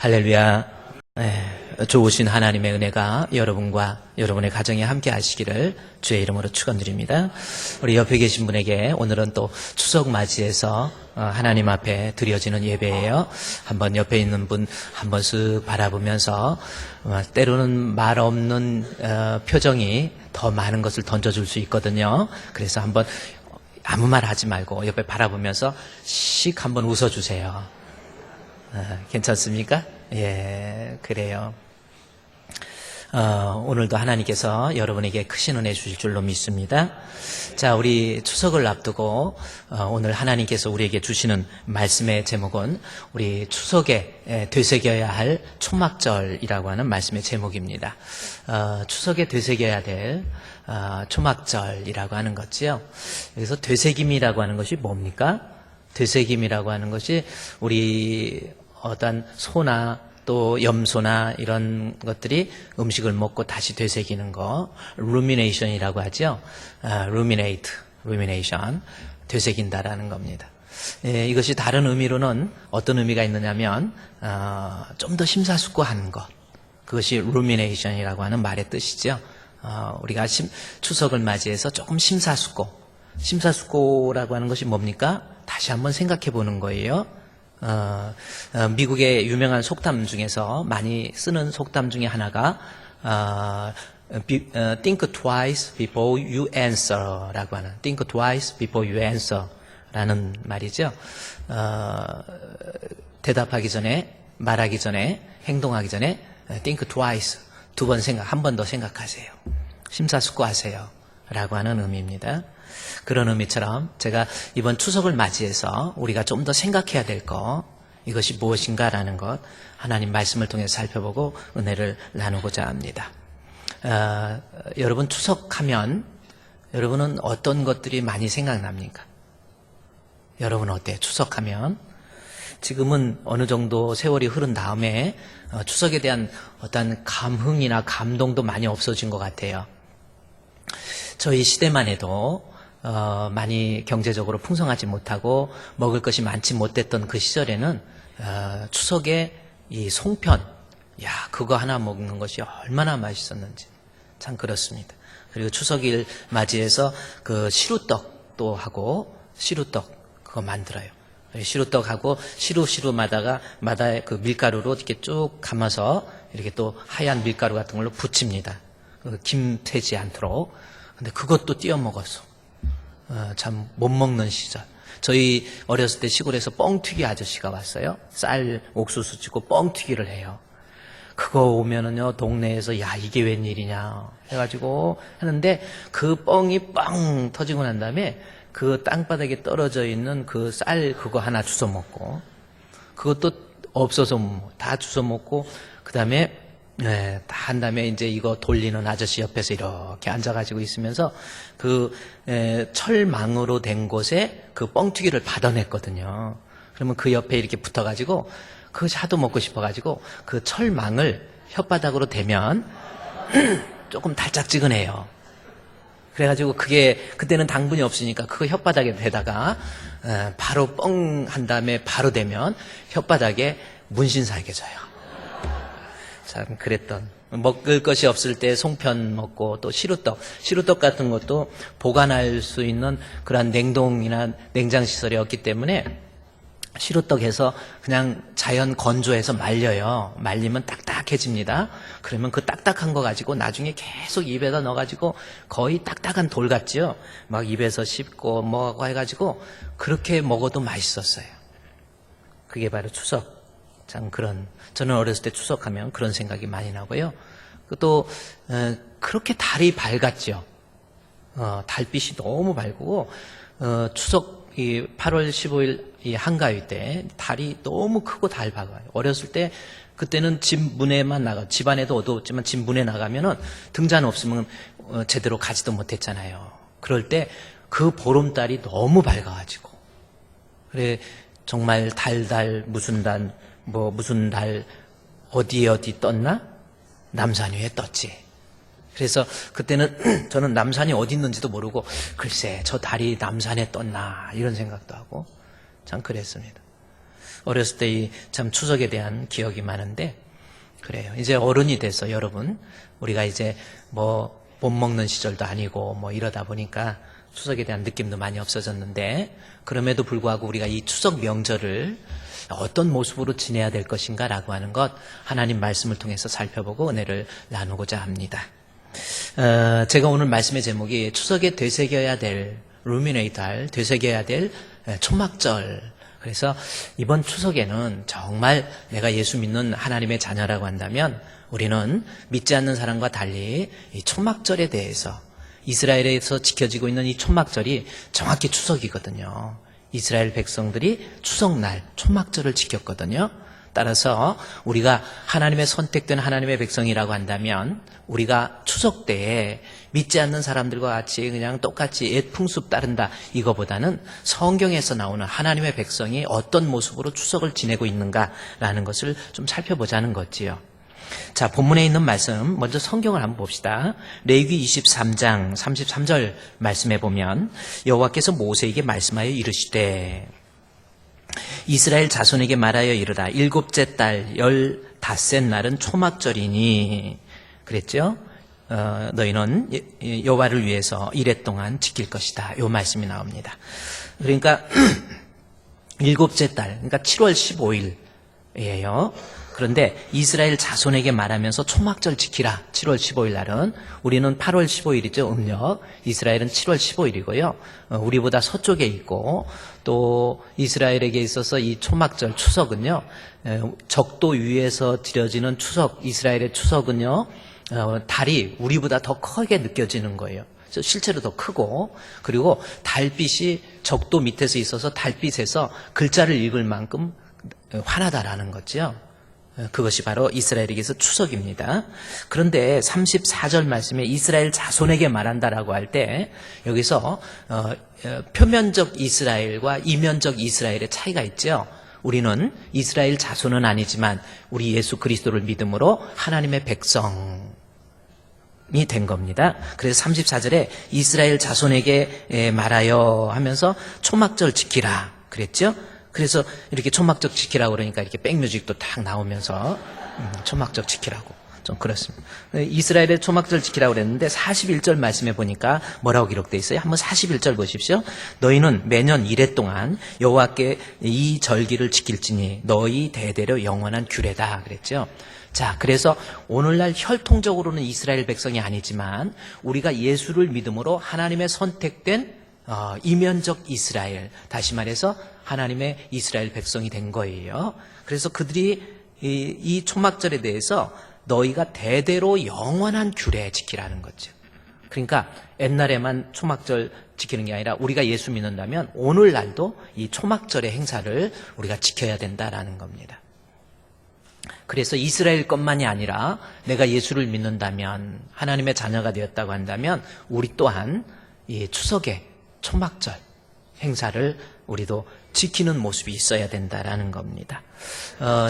할렐루야. 좋으신 하나님의 은혜가 여러분과 여러분의 가정에 함께 하시기를 주의 이름으로 축원드립니다. 우리 옆에 계신 분에게 오늘은 또 추석 맞이해서 하나님 앞에 드려지는 예배예요. 한번 옆에 있는 분 한번 쓱 바라보면서 때로는 말 없는 표정이 더 많은 것을 던져줄 수 있거든요. 그래서 한번 아무 말 하지 말고 옆에 바라보면서 씩 한번 웃어주세요. 괜찮습니까? 예, 그래요. 오늘도 하나님께서 여러분에게 크신 은혜 주실 줄로 믿습니다. 자, 우리 추석을 앞두고 오늘 하나님께서 우리에게 주시는 말씀의 제목은 우리 추석에 되새겨야 할 초막절이라고 하는 말씀의 제목입니다. 추석에 되새겨야 될 초막절이라고 하는 거지요. 여기서 되새김이라고 하는 것이 뭡니까? 되새김이라고 하는 것이 우리 어떤 소나 또 염소나 이런 것들이 음식을 먹고 다시 되새기는 거, rumination이라고 하죠. rumination, 되새긴다라는 겁니다. 예, 이것이 다른 의미로는 어떤 의미가 있느냐면 좀 더 심사숙고하는 것, 그것이 rumination이라고 하는 말의 뜻이죠. 우리가 추석을 맞이해서 조금 심사숙고라고 하는 것이 뭡니까? 다시 한번 생각해 보는 거예요. 미국의 유명한 속담 중에서 많이 쓰는 속담 중에 하나가 think twice before you answer 라고 하는 think twice before you answer 라는 말이죠. 대답하기 전에, 말하기 전에, 행동하기 전에 think twice, 한 번 더 생각하세요. 심사숙고하세요 라고 하는 의미입니다. 그런 의미처럼 제가 이번 추석을 맞이해서 우리가 좀 더 생각해야 될 것, 이것이 무엇인가라는 것 하나님 말씀을 통해 살펴보고 은혜를 나누고자 합니다. 여러분 추석하면 여러분은 어떤 것들이 많이 생각납니까? 여러분 어때요? 추석하면 지금은 어느 정도 세월이 흐른 다음에 추석에 대한 어떤 감흥이나 감동도 많이 없어진 것 같아요. 저희 시대만 해도 많이 경제적으로 풍성하지 못하고 먹을 것이 많지 못했던 그 시절에는 추석에 이 송편, 그거 하나 먹는 것이 얼마나 맛있었는지 참 그렇습니다. 그리고 추석일 맞이해서 그 시루떡도 하고 시루떡 그거 만들어요. 시루떡하고 시루마다가 그 밀가루로 이렇게 쭉 감아서 이렇게 또 하얀 밀가루 같은 걸로 부칩니다. 김 튀지 않도록. 근데 그것도 띄어 먹었어. 참 못 먹는 시절. 저희 어렸을 때 시골에서 뻥튀기 아저씨가 왔어요. 쌀 옥수수 찍고 뻥튀기를 해요. 그거 오면은요 동네에서 이게 웬일이냐 해가지고 하는데 그 뻥이 빵 터지고 난 다음에 그 땅바닥에 떨어져 있는 그 쌀 그거 하나 주워 먹고 그것도 없어서 다 주워 먹고 그 다음에 다 한 다음에 이제 이거 돌리는 아저씨 옆에서 이렇게 앉아가지고 있으면서 그 철망으로 된 곳에 그 뻥튀기를 받아냈거든요. 그러면 그 옆에 이렇게 붙어가지고 그것이 하도 먹고 싶어가지고 그 철망을 혓바닥으로 대면 조금 달짝지근해요. 그래가지고 그때는 당분이 없으니까 그거 혓바닥에 대다가 바로 뻥 한 다음에 바로 대면 혓바닥에 문신살겨져요. 참 그랬던. 먹을 것이 없을 때 송편 먹고 또 시루떡 같은 것도 보관할 수 있는 그런 냉동이나 냉장시설이 없기 때문에 시루떡해서 그냥 자연 건조해서 말려요. 말리면 딱딱해집니다. 그러면 그 딱딱한 거 가지고 나중에 계속 입에다 넣어가지고 거의 딱딱한 돌 같지요. 막 입에서 씹고 뭐하고 해가지고 그렇게 먹어도 맛있었어요. 그게 바로 추석. 참 저는 어렸을 때 추석하면 그런 생각이 많이 나고요. 또 그렇게 달이 밝았죠. 달빛이 너무 밝고 추석 8월 15일 이 한가위 때 달이 너무 크고 달 밝아요. 어렸을 때 그때는 집 문에만 집 안에도 어두웠지만 집 문에 나가면은 등잔 없으면 제대로 가지도 못했잖아요. 그럴 때 그 보름달이 너무 밝아가지고 그래 정말 달 무슨 달 어디 떴나? 남산 위에 떴지. 그래서 그때는 저는 남산이 어디 있는지도 모르고 글쎄 저 달이 남산에 떴나 이런 생각도 하고 참 그랬습니다. 어렸을 때 참 추석에 대한 기억이 많은데, 그래요. 이제 어른이 돼서 여러분, 우리가 이제 뭐 못 먹는 시절도 아니고 뭐 이러다 보니까 추석에 대한 느낌도 많이 없어졌는데, 그럼에도 불구하고 우리가 이 추석 명절을 어떤 모습으로 지내야 될 것인가라고 하는 것 하나님 말씀을 통해서 살펴보고 은혜를 나누고자 합니다. 제가 오늘 말씀의 제목이 추석에 되새겨야 될, 루미네이트할, 되새겨야 될 초막절. 그래서 이번 추석에는 정말 내가 예수 믿는 하나님의 자녀라고 한다면 우리는 믿지 않는 사람과 달리 이 초막절에 대해서, 이스라엘에서 지켜지고 있는 이 초막절이 정확히 추석이거든요. 이스라엘 백성들이 추석날 초막절을 지켰거든요. 따라서 우리가 하나님의 선택된 하나님의 백성이라고 한다면 우리가 추석 때에 믿지 않는 사람들과 같이 그냥 똑같이 옛 풍습 따른다, 이거보다는 성경에서 나오는 하나님의 백성이 어떤 모습으로 추석을 지내고 있는가라는 것을 좀 살펴보자는 거지요. 자, 본문에 있는 말씀 먼저 성경을 한번 봅시다. 레위기 23장 33절 말씀에 보면 여호와께서 모세에게 말씀하여 이르시되 이스라엘 자손에게 말하여 이르라. 일곱째 달 15셋 날은 초막절이니, 그랬죠? 너희는 여호와를 위해서 이레 동안 지킬 것이다. 요 말씀이 나옵니다. 그러니까 일곱째 달, 그러니까 7월 15일이에요. 그런데 이스라엘 자손에게 말하면서 초막절 지키라. 7월 15일 날은, 우리는 8월 15일이죠, 음력. 이스라엘은 7월 15일이고요. 우리보다 서쪽에 있고, 또 이스라엘에게 있어서 이 초막절 추석은요, 적도 위에서 드려지는 추석, 이스라엘의 추석은요, 달이 우리보다 더 크게 느껴지는 거예요. 실제로 더 크고, 그리고 달빛이 적도 밑에서 있어서 달빛에서 글자를 읽을 만큼 환하다라는 거죠. 그것이 바로 이스라엘에게서 추석입니다. 그런데 34절 말씀에 이스라엘 자손에게 말한다라고 할 때 여기서 표면적 이스라엘과 이면적 이스라엘의 차이가 있죠. 우리는 이스라엘 자손은 아니지만 우리 예수 그리스도를 믿음으로 하나님의 백성이 된 겁니다. 그래서 34절에 이스라엘 자손에게 말하여 하면서 초막절 지키라 그랬죠. 그래서 이렇게 초막절 지키라고 그러니까 이렇게 백뮤직도 딱 나오면서 초막절 지키라고 좀 그렇습니다. 이스라엘의 초막절 지키라고 그랬는데 41절 말씀에 보니까 뭐라고 기록되어 있어요? 한번 41절 보십시오. 너희는 매년 이레 동안 여호와께 이 절기를 지킬지니 너희 대대로 영원한 규례다 그랬죠. 자, 그래서 오늘날 혈통적으로는 이스라엘 백성이 아니지만 우리가 예수를 믿음으로 하나님의 선택된 이면적 이스라엘, 다시 말해서 하나님의 이스라엘 백성이 된 거예요. 그래서 그들이 이 초막절에 대해서 너희가 대대로 영원한 규례 지키라는 거죠. 그러니까 옛날에만 초막절 지키는 게 아니라 우리가 예수 믿는다면 오늘날도 이 초막절의 행사를 우리가 지켜야 된다라는 겁니다. 그래서 이스라엘 것만이 아니라 내가 예수를 믿는다면, 하나님의 자녀가 되었다고 한다면 우리 또한 이 추석의 초막절 행사를 우리도 지키는 모습이 있어야 된다라는 겁니다.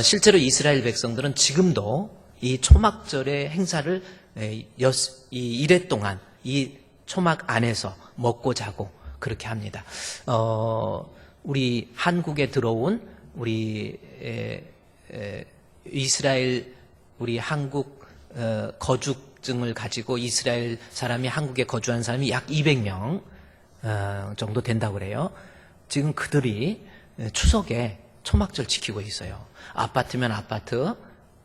실제로 이스라엘 백성들은 지금도 이 초막절의 행사를 이래 동안 이 초막 안에서 먹고 자고 그렇게 합니다. 우리 한국에 들어온 우리 이스라엘, 우리 한국 거주증을 가지고 이스라엘 사람이 한국에 거주한 사람이 약 200명 정도 된다고 그래요. 지금 그들이 추석에 초막절 지키고 있어요. 아파트면 아파트,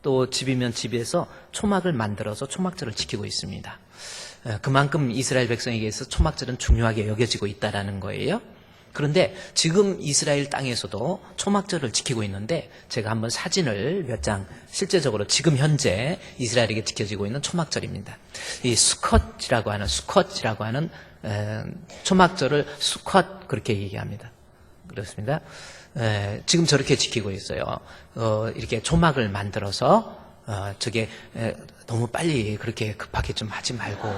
또 집이면 집에서 초막을 만들어서 초막절을 지키고 있습니다. 그만큼 이스라엘 백성에게서 초막절은 중요하게 여겨지고 있다는 거예요. 그런데 지금 이스라엘 땅에서도 초막절을 지키고 있는데 제가 한번 사진을 몇 장, 실제적으로 지금 현재 이스라엘에게 지켜지고 있는 초막절입니다. 이 수컷이라고 하는 초막절을 수컷 그렇게 얘기합니다. 그렇습니다. 지금 저렇게 지키고 있어요. 이렇게 초막을 만들어서 저게 너무 빨리 그렇게 급하게 좀 하지 말고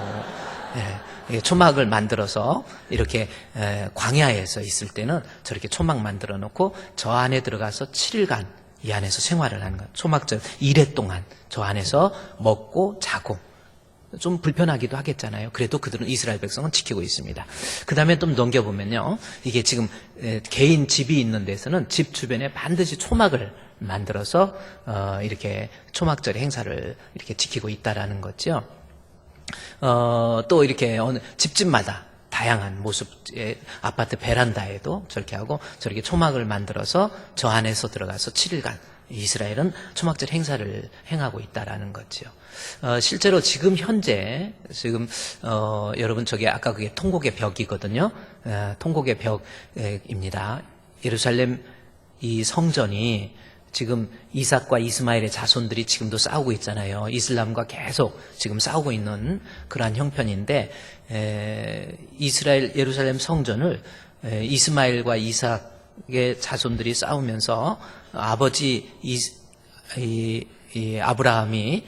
초막을 만들어서 이렇게 광야에서 있을 때는 저렇게 초막 만들어 놓고 저 안에 들어가서 7일간 이 안에서 생활을 하는 거예요. 초막절 1회 동안 저 안에서 먹고 자고 좀 불편하기도 하겠잖아요. 그래도 그들은 이스라엘 백성은 지키고 있습니다. 그 다음에 좀 넘겨보면요. 이게 지금 개인 집이 있는 데서는 집 주변에 반드시 초막을 만들어서 이렇게 초막절 행사를 이렇게 지키고 있다라는 거죠. 또 이렇게 어느 집집마다 다양한 모습의 아파트 베란다에도 저렇게 하고 저렇게 초막을 만들어서 저 안에서 들어가서 7일간 이스라엘은 초막절 행사를 행하고 있다라는 거죠. 실제로 지금 현재 여러분 저게 아까 그게 통곡의 벽이거든요. 통곡의 벽입니다. 예루살렘 이 성전이 지금 이삭과 이스마엘의 자손들이 지금도 싸우고 있잖아요. 이슬람과 계속 지금 싸우고 있는 그러한 형편인데 이스라엘 예루살렘 성전을 이스마엘과 이삭의 자손들이 싸우면서 아버지 아브라함이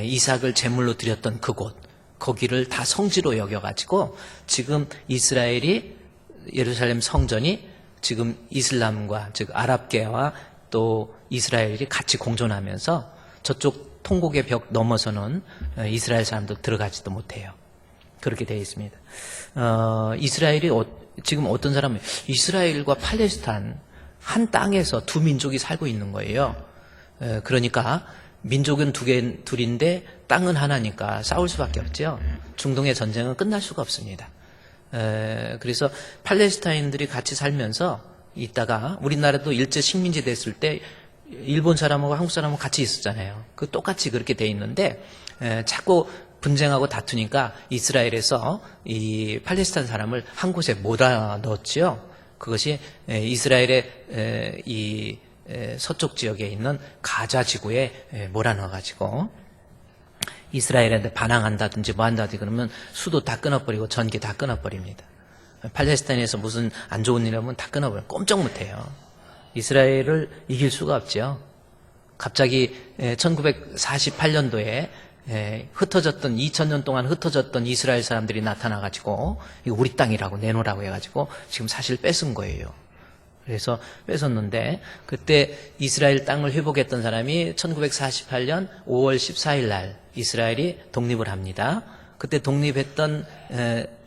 이삭을 제물로 드렸던 그곳 거기를 다 성지로 여겨가지고 지금 이스라엘이 예루살렘 성전이 지금 이슬람과 즉 아랍계와 또 이스라엘이 같이 공존하면서 저쪽 통곡의 벽 넘어서는 이스라엘 사람도 들어가지도 못해요. 그렇게 되어 있습니다. 이스라엘이 지금 어떤 사람은 이스라엘과 팔레스타인 한 땅에서 두 민족이 살고 있는 거예요. 그러니까 민족은 둘인데 땅은 하나니까 싸울 수밖에 없죠. 중동의 전쟁은 끝날 수가 없습니다. 그래서 팔레스타인들이 같이 살면서 있다가 우리나라도 일제 식민지 됐을 때 일본 사람하고 한국 사람하고 같이 있었잖아요. 그 똑같이 그렇게 돼 있는데 자꾸 분쟁하고 다투니까 이스라엘에서 이 팔레스타인 사람을 한 곳에 몰아넣었죠. 그것이 이스라엘의 이 서쪽 지역에 있는 가자 지구에 몰아넣어가지고 이스라엘한테 반항한다든지 뭐 한다든지 그러면 수도 다 끊어버리고 전기 다 끊어버립니다. 팔레스타인에서 무슨 안 좋은 일 하면 다 끊어버려요. 꼼짝 못해요. 이스라엘을 이길 수가 없죠. 갑자기 1948년도에 흩어졌던 2000년 동안 흩어졌던 이스라엘 사람들이 나타나가지고 이거 우리 땅이라고 내놓으라고 해가지고 지금 사실 뺏은 거예요. 그래서 뺏었는데 그때 이스라엘 땅을 회복했던 사람이 1948년 5월 14일 날 이스라엘이 독립을 합니다. 그때 독립했던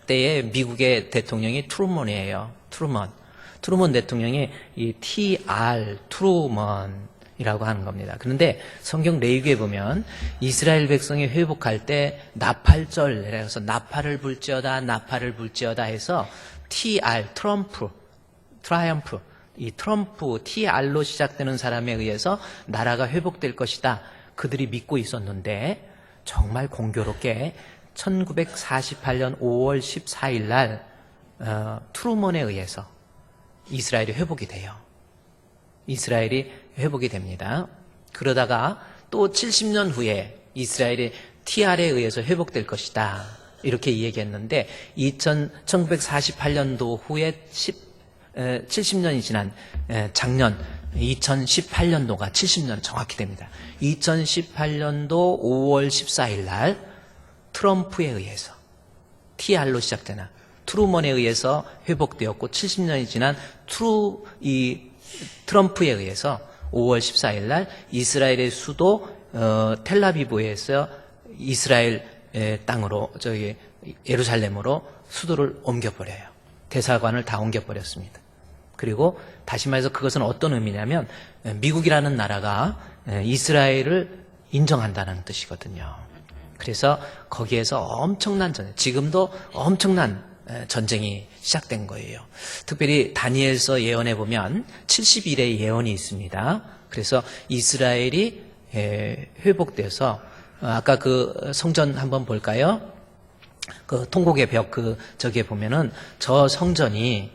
때에 미국의 대통령이 트루먼이에요. 트루먼 대통령이 이 TR 트루먼이라고 하는 겁니다. 그런데 성경 레위기에 보면 이스라엘 백성이 회복할 때 나팔절 그래서 나팔을 불지어다 해서 TR 트라이엄프 이 트럼프 TR로 시작되는 사람에 의해서 나라가 회복될 것이다. 그들이 믿고 있었는데 정말 공교롭게 1948년 5월 14일 날 트루먼에 의해서 이스라엘이 회복이 돼요. 이스라엘이 회복이 됩니다. 그러다가 또 70년 후에 이스라엘이 TR에 의해서 회복될 것이다. 이렇게 얘기했는데 1948년도 후에 70년이 지난 작년 2018년도가 70년 정확히 됩니다. 2018년도 5월 14일 날 트럼프에 의해서 TR로 시작되나 트루먼에 의해서 회복되었고 70년이 지난 트럼프에 의해서 5월 14일 날 이스라엘의 수도 텔라비브에서 이스라엘 땅으로 예루살렘으로 수도를 옮겨버려요. 대사관을 다 옮겨버렸습니다. 그리고 다시 말해서 그것은 어떤 의미냐면 미국이라는 나라가 이스라엘을 인정한다는 뜻이거든요. 그래서 거기에서 엄청난 전쟁, 지금도 엄청난 전쟁이 시작된 거예요. 특별히 다니엘서 예언에 보면 70일의 예언이 있습니다. 그래서 이스라엘이 회복돼서 아까 그 성전 한번 볼까요? 그 통곡의 벽 저기에 보면은 저 성전이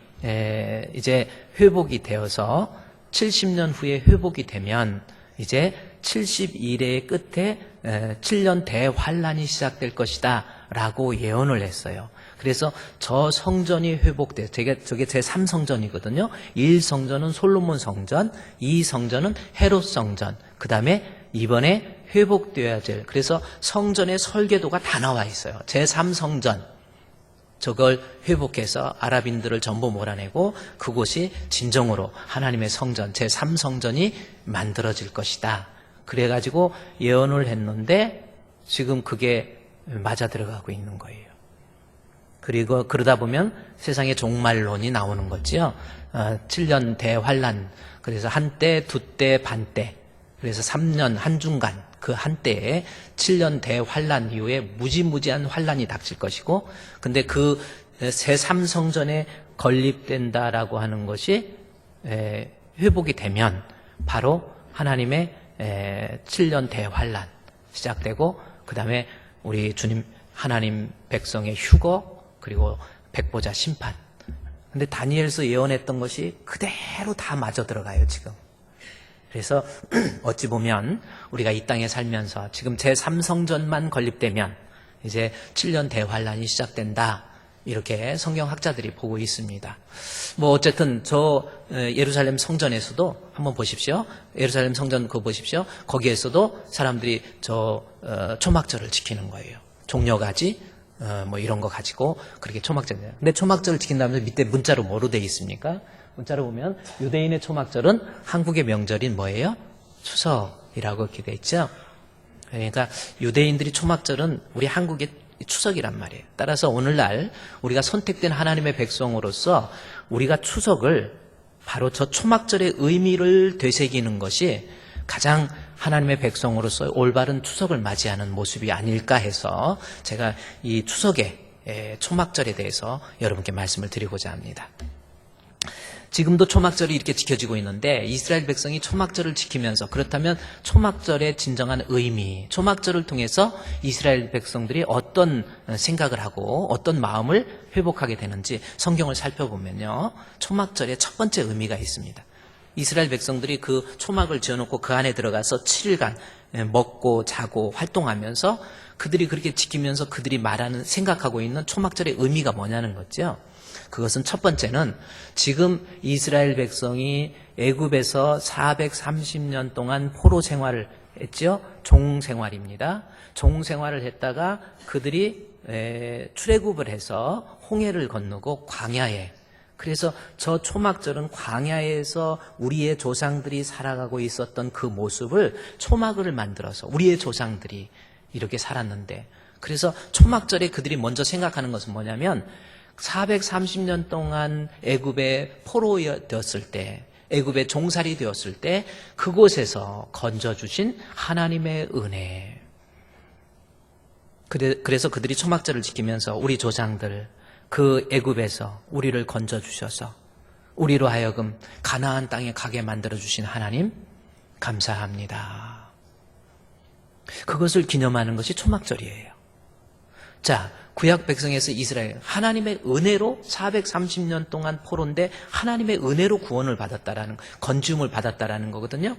이제 회복이 되어서 70년 후에 회복이 되면 이제 71회의 끝에 7년 대환란이 시작될 것이다 라고 예언을 했어요. 그래서 저 성전이 회복돼요. 저게 제3성전이거든요. 1성전은 솔로몬 성전, 2성전은 헤롯 성전, 그 다음에 이번에 회복되어야 될, 그래서 성전의 설계도가 다 나와 있어요. 제3성전, 저걸 회복해서 아랍인들을 전부 몰아내고 그곳이 진정으로 하나님의 성전, 제3성전이 만들어질 것이다. 그래가지고 예언을 했는데 지금 그게 맞아 들어가고 있는 거예요. 그리고 그러다 보면 세상에 종말론이 나오는 거죠. 7년 대환란, 그래서 한때, 두때, 반때, 그래서 3년 한중간, 그 한때에 7년 대환란 이후에 무지무지한 환란이 닥칠 것이고, 근데 그 새3성전에 건립된다라고 하는 것이 회복이 되면 바로 하나님의 7년 대환란 시작되고, 그 다음에 우리 주님 하나님 백성의 휴거, 그리고 백보자 심판. 근데 다니엘서 예언했던 것이 그대로 다 맞아 들어가요, 지금. 그래서 어찌 보면 우리가 이 땅에 살면서 지금 제3성전만 건립되면 이제 7년 대환란이 시작된다, 이렇게 성경학자들이 보고 있습니다. 뭐 어쨌든 저 예루살렘 성전에서도 한번 보십시오. 예루살렘 성전 그거 보십시오. 거기에서도 사람들이 저 초막절을 지키는 거예요. 종려가지 뭐 이런 거 가지고 그렇게 초막절이에요. 근데 초막절을 지킨다면서 밑에 문자로 뭐로 돼 있습니까? 문자로 보면 유대인의 초막절은 한국의 명절인 뭐예요? 추석이라고 이렇게 돼 있죠. 그러니까 유대인들이 초막절은 우리 한국의 추석이란 말이에요. 따라서 오늘날 우리가 선택된 하나님의 백성으로서 우리가 추석을 바로 저 초막절의 의미를 되새기는 것이 가장 하나님의 백성으로서 올바른 추석을 맞이하는 모습이 아닐까 해서 제가 이 추석의 초막절에 대해서 여러분께 말씀을 드리고자 합니다. 지금도 초막절이 이렇게 지켜지고 있는데 이스라엘 백성이 초막절을 지키면서, 그렇다면 초막절의 진정한 의미, 초막절을 통해서 이스라엘 백성들이 어떤 생각을 하고 어떤 마음을 회복하게 되는지 성경을 살펴보면요, 초막절의 첫 번째 의미가 있습니다. 이스라엘 백성들이 그 초막을 지어놓고 그 안에 들어가서 7일간 먹고 자고 활동하면서 그들이 그렇게 지키면서 그들이 말하는, 생각하고 있는 초막절의 의미가 뭐냐는 거죠. 그것은 첫 번째는 지금 이스라엘 백성이 애굽에서 430년 동안 포로 생활을 했죠. 종 생활입니다. 종 생활을 했다가 그들이 출애굽을 해서 홍해를 건너고 광야에, 그래서 저 초막절은 광야에서 우리의 조상들이 살아가고 있었던 그 모습을 초막을 만들어서 우리의 조상들이 이렇게 살았는데, 그래서 초막절에 그들이 먼저 생각하는 것은 뭐냐면 430년 동안 애굽에 포로되었을 때, 애굽에 종살이 되었을 때 그곳에서 건져주신 하나님의 은혜. 그래서 그들이 초막절을 지키면서 우리 조상들, 그 애굽에서 우리를 건져주셔서 우리로 하여금 가나안 땅에 가게 만들어주신 하나님 감사합니다. 그것을 기념하는 것이 초막절이에요. 자, 구약 백성에서 이스라엘, 하나님의 은혜로 430년 동안 포로인데 하나님의 은혜로 구원을 받았다라는, 건지움을 받았다라는 거거든요.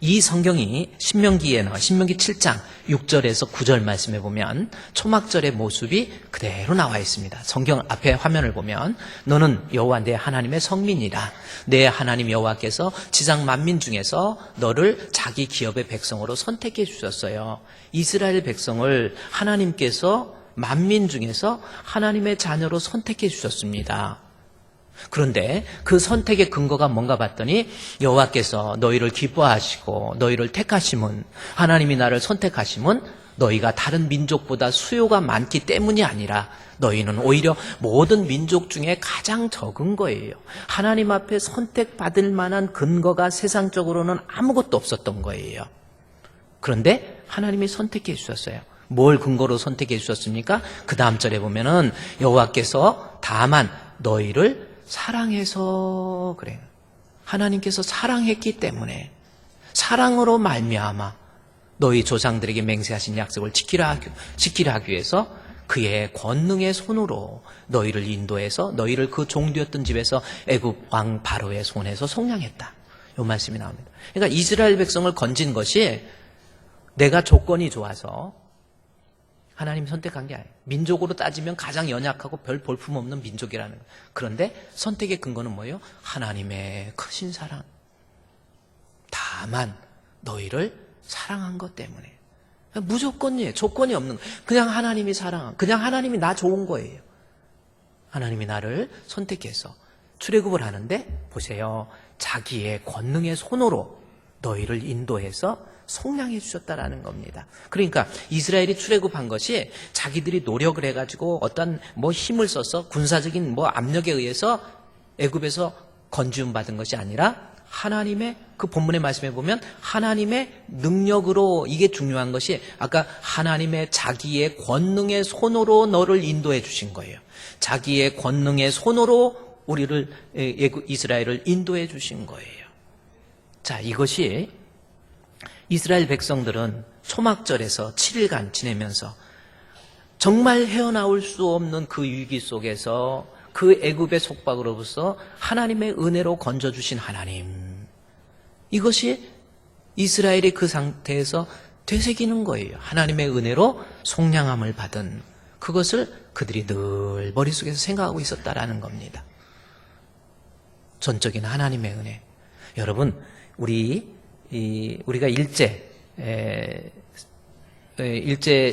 이 성경이 신명기 7장 6절에서 9절 말씀에 보면 초막절의 모습이 그대로 나와 있습니다. 성경 앞에 화면을 보면 너는 여호와 내 하나님의 성민이라. 내 하나님 여호와께서 지상 만민 중에서 너를 자기 기업의 백성으로 선택해 주셨어요. 이스라엘 백성을 하나님께서 만민 중에서 하나님의 자녀로 선택해 주셨습니다. 그런데 그 선택의 근거가 뭔가 봤더니 여호와께서 너희를 기뻐하시고 너희를 택하심은, 하나님이 나를 선택하심은 너희가 다른 민족보다 수요가 많기 때문이 아니라 너희는 오히려 모든 민족 중에 가장 적은 거예요. 하나님 앞에 선택받을 만한 근거가 세상적으로는 아무것도 없었던 거예요. 그런데 하나님이 선택해 주셨어요. 뭘 근거로 선택해 주셨습니까? 그 다음 절에 보면은 여호와께서 다만 너희를 사랑해서 그래요. 하나님께서 사랑했기 때문에, 사랑으로 말미암아 너희 조상들에게 맹세하신 약속을 지키라 하기 위해서 그의 권능의 손으로 너희를 인도해서 너희를 그 종되었던 집에서 애굽 왕 바로의 손에서 속량했다. 이 말씀이 나옵니다. 그러니까 이스라엘 백성을 건진 것이 내가 조건이 좋아서 하나님 선택한 게 아니에요. 민족으로 따지면 가장 연약하고 별 볼품없는 민족이라는 거예요. 그런데 선택의 근거는 뭐예요? 하나님의 크신 사랑. 다만 너희를 사랑한 것 때문에. 무조건이에요. 조건이 없는 거예요. 그냥 하나님이 사랑한, 그냥 하나님이 나 좋은 거예요. 하나님이 나를 선택해서 출애굽을 하는데 보세요. 자기의 권능의 손으로 너희를 인도해서 속량해 주셨다라는 겁니다. 그러니까 이스라엘이 출애굽한 것이 자기들이 노력을 해가지고 어떤 뭐 힘을 써서 군사적인 뭐 압력에 의해서 애굽에서 건지움 받은 것이 아니라 하나님의, 그 본문의 말씀에 보면 하나님의 능력으로, 이게 중요한 것이 아까 하나님의 자기의 권능의 손으로 너를 인도해 주신 거예요. 자기의 권능의 손으로 우리를, 이스라엘을 인도해 주신 거예요. 자, 이것이 이스라엘 백성들은 초막절에서 7일간 지내면서 정말 헤어나올 수 없는 그 위기 속에서 그 애굽의 속박으로부터 하나님의 은혜로 건져주신 하나님, 이것이 이스라엘이 그 상태에서 되새기는 거예요. 하나님의 은혜로 속량함을 받은 그것을 그들이 늘 머릿속에서 생각하고 있었다라는 겁니다. 전적인 하나님의 은혜. 여러분, 우리가 일제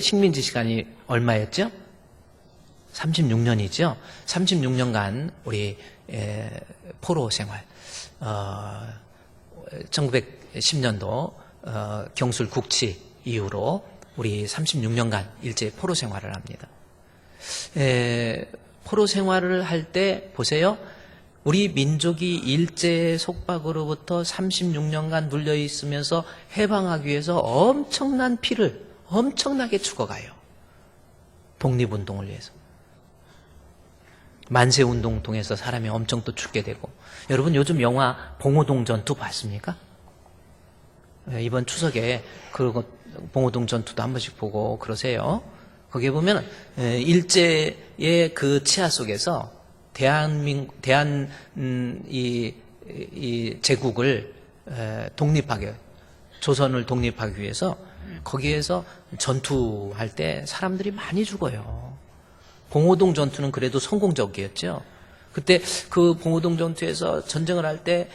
식민지 시간이 얼마였죠? 36년이죠. 36년간 우리 포로 생활, 1910년도 경술 국치 이후로 우리 36년간 일제 포로 생활을 합니다. 포로 생활을 할 때 보세요. 우리 민족이 일제 속박으로부터 36년간 눌려 있으면서 해방하기 위해서 엄청난 피를 엄청나게 죽어가요. 독립운동을 위해서. 만세운동 통해서 사람이 엄청 또 죽게 되고. 여러분 요즘 영화 봉오동 전투 봤습니까? 이번 추석에 그 봉오동 전투도 한 번씩 보고 그러세요. 거기에 보면 일제의 그 치하 속에서 이 제국을 독립하게, 조선을 독립하기 위해서 거기에서 전투할 때 사람들이 많이 죽어요. 봉오동 전투는 그래도 성공적이었죠. 그때 그 봉오동 전투에서 전쟁을 할 때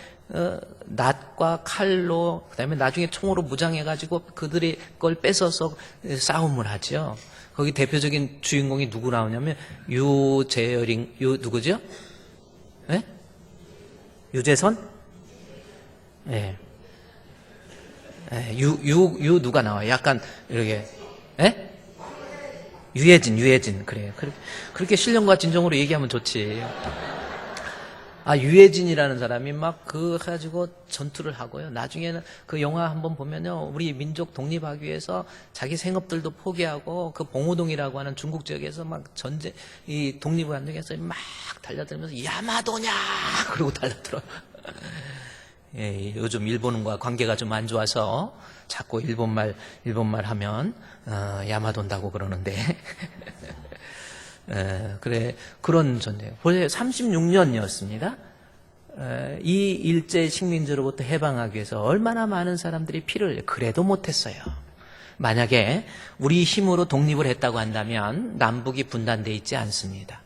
낫과 칼로, 그다음에 나중에 총으로 무장해가지고 그들이 그걸 뺏어서 싸움을 하죠. 거기 대표적인 주인공이 누구 나오냐면 누구죠? 네? 유재선? 예. 네. 누가 나와요? 약간 이렇게, 예? 유해진 그래요. 그렇게 신령과 진정으로 얘기하면 좋지. 유해진이라는 사람이 막 해가지고 전투를 하고요. 나중에는 그 영화 한번 보면요. 우리 민족 독립하기 위해서 자기 생업들도 포기하고 그 봉오동이라고 하는 중국 지역에서 막 이 독립을 하기 위해서 막 달려들면서 야마도냐! 그러고 달려들어요. 예, 요즘 일본과 관계가 좀 안 좋아서 자꾸 일본말 하면, 야마돈다고 그러는데. 그래, 그런 전쟁. 벌써 36년이었습니다. 이 일제 식민지로부터 해방하기 위해서 얼마나 많은 사람들이 피를 그래도 못했어요. 만약에 우리 힘으로 독립을 했다고 한다면 남북이 분단되어 있지 않습니다.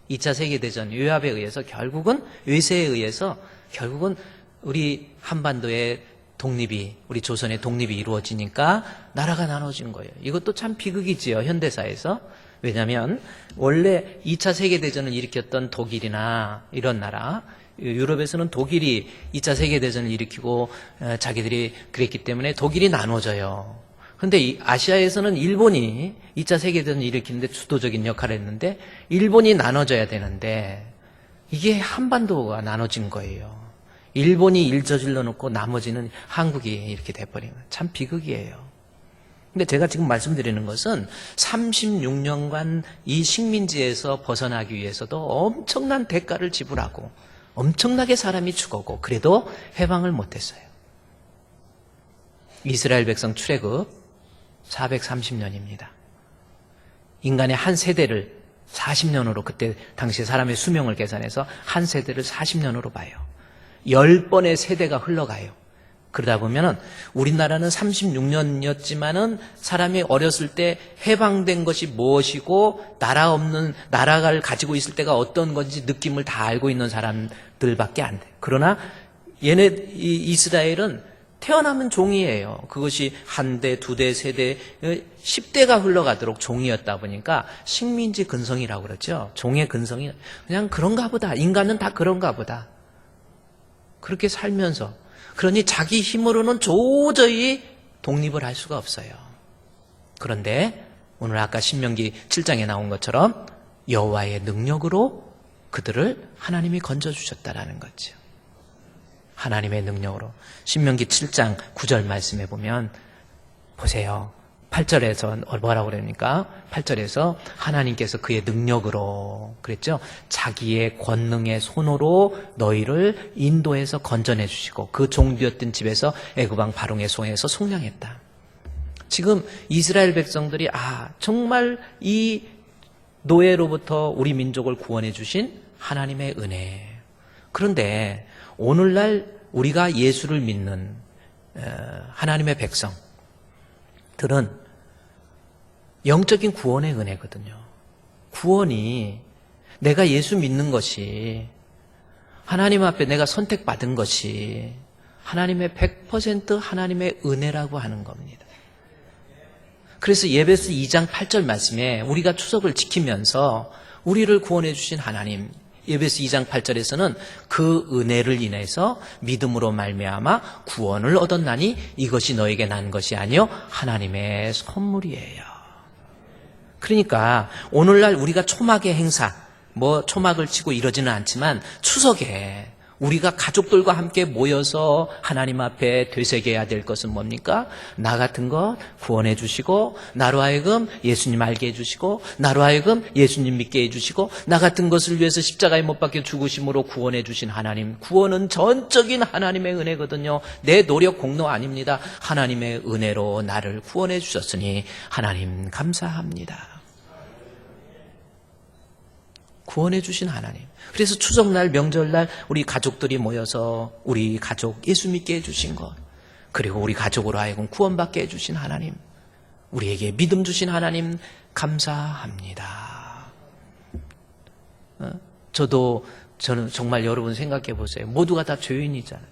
2차 세계대전 외압에 의해서 결국은, 외세에 의해서 결국은 우리 한반도의 독립이, 우리 조선의 독립이 이루어지니까 나라가 나눠진 거예요. 이것도 참 비극이지요, 현대사에서. 왜냐하면 원래 2차 세계대전을 일으켰던 독일이나 이런 나라, 유럽에서는 독일이 2차 세계대전을 일으키고 자기들이 그랬기 때문에 독일이 나눠져요. 그런데 아시아에서는 일본이 2차 세계대전을 일으키는데 주도적인 역할을 했는데 일본이 나눠져야 되는데 이게 한반도가 나눠진 거예요. 일본이 일 저질러 놓고 나머지는 한국이 이렇게 돼버린 거예요. 참 비극이에요. 근데 제가 지금 말씀드리는 것은 36년간 이 식민지에서 벗어나기 위해서도 엄청난 대가를 지불하고 엄청나게 사람이 죽었고 그래도 해방을 못했어요. 이스라엘 백성 출애굽 430년입니다. 인간의 한 세대를 40년으로, 그때 당시 사람의 수명을 계산해서 한 세대를 40년으로 봐요. 10번의 세대가 흘러가요. 그러다 보면은 우리나라는 36년이었지만은 사람이 어렸을 때 해방된 것이 무엇이고 나라를 가지고 있을 때가 어떤 건지 느낌을 다 알고 있는 사람들밖에 안 돼. 그러나 이스라엘은 태어나면 종이에요. 그것이 한 대, 두 대, 세 대, 10대가 흘러가도록 종이었다 보니까 식민지 근성이라고 그러죠. 종의 근성이 그냥 그런가 보다. 인간은 다 그런가 보다. 그렇게 살면서, 그러니 자기 힘으로는 도저히 독립을 할 수가 없어요. 그런데 오늘 아까 신명기 7장에 나온 것처럼 여호와의 능력으로 그들을 하나님이 건져주셨다라는 거죠. 하나님의 능력으로. 신명기 7장 9절 말씀해 보면 보세요. 8절에서 뭐라고 그러니까 8절에서 하나님께서 그의 능력으로 그랬죠. 자기의 권능의 손으로 너희를 인도해서 건져내 주시고 그 종되었던 집에서 애굽 왕 바롱의 손에서 속량했다. 지금 이스라엘 백성들이 정말 이 노예로부터 우리 민족을 구원해 주신 하나님의 은혜. 그런데 오늘날 우리가 예수를 믿는 하나님의 백성들은 영적인 구원의 은혜거든요. 구원이 내가 예수 믿는 것이 하나님 앞에 내가 선택받은 것이 하나님의 100% 하나님의 은혜라고 하는 겁니다. 그래서 예배서 2장 8절 말씀에 우리가 추석을 지키면서 우리를 구원해 주신 하나님, 예배서 2장 8절에서는 그 은혜를 인해서 믿음으로 말미암아 구원을 얻었나니 이것이 너에게 난 것이 아니요 하나님의 선물이에요. 그러니까 오늘날 우리가 초막의 행사, 초막을 치고 이러지는 않지만 추석에 우리가 가족들과 함께 모여서 하나님 앞에 되새겨야 될 것은 뭡니까? 나 같은 것 구원해 주시고 나로 하여금 예수님 알게 해주시고 나로 하여금 예수님 믿게 해주시고 나 같은 것을 위해서 십자가에 못 박혀 죽으심으로 구원해 주신 하나님. 구원은 전적인 하나님의 은혜거든요. 내 노력 공로 아닙니다. 하나님의 은혜로 나를 구원해 주셨으니 하나님 감사합니다. 구원해 주신 하나님. 그래서 추석날 명절날 우리 가족들이 모여서 우리 가족 예수 믿게 해주신 것, 그리고 우리 가족으로 하여금 구원받게 해주신 하나님, 우리에게 믿음 주신 하나님 감사합니다. 저는 정말 여러분 생각해 보세요. 모두가 다 죄인이잖아요.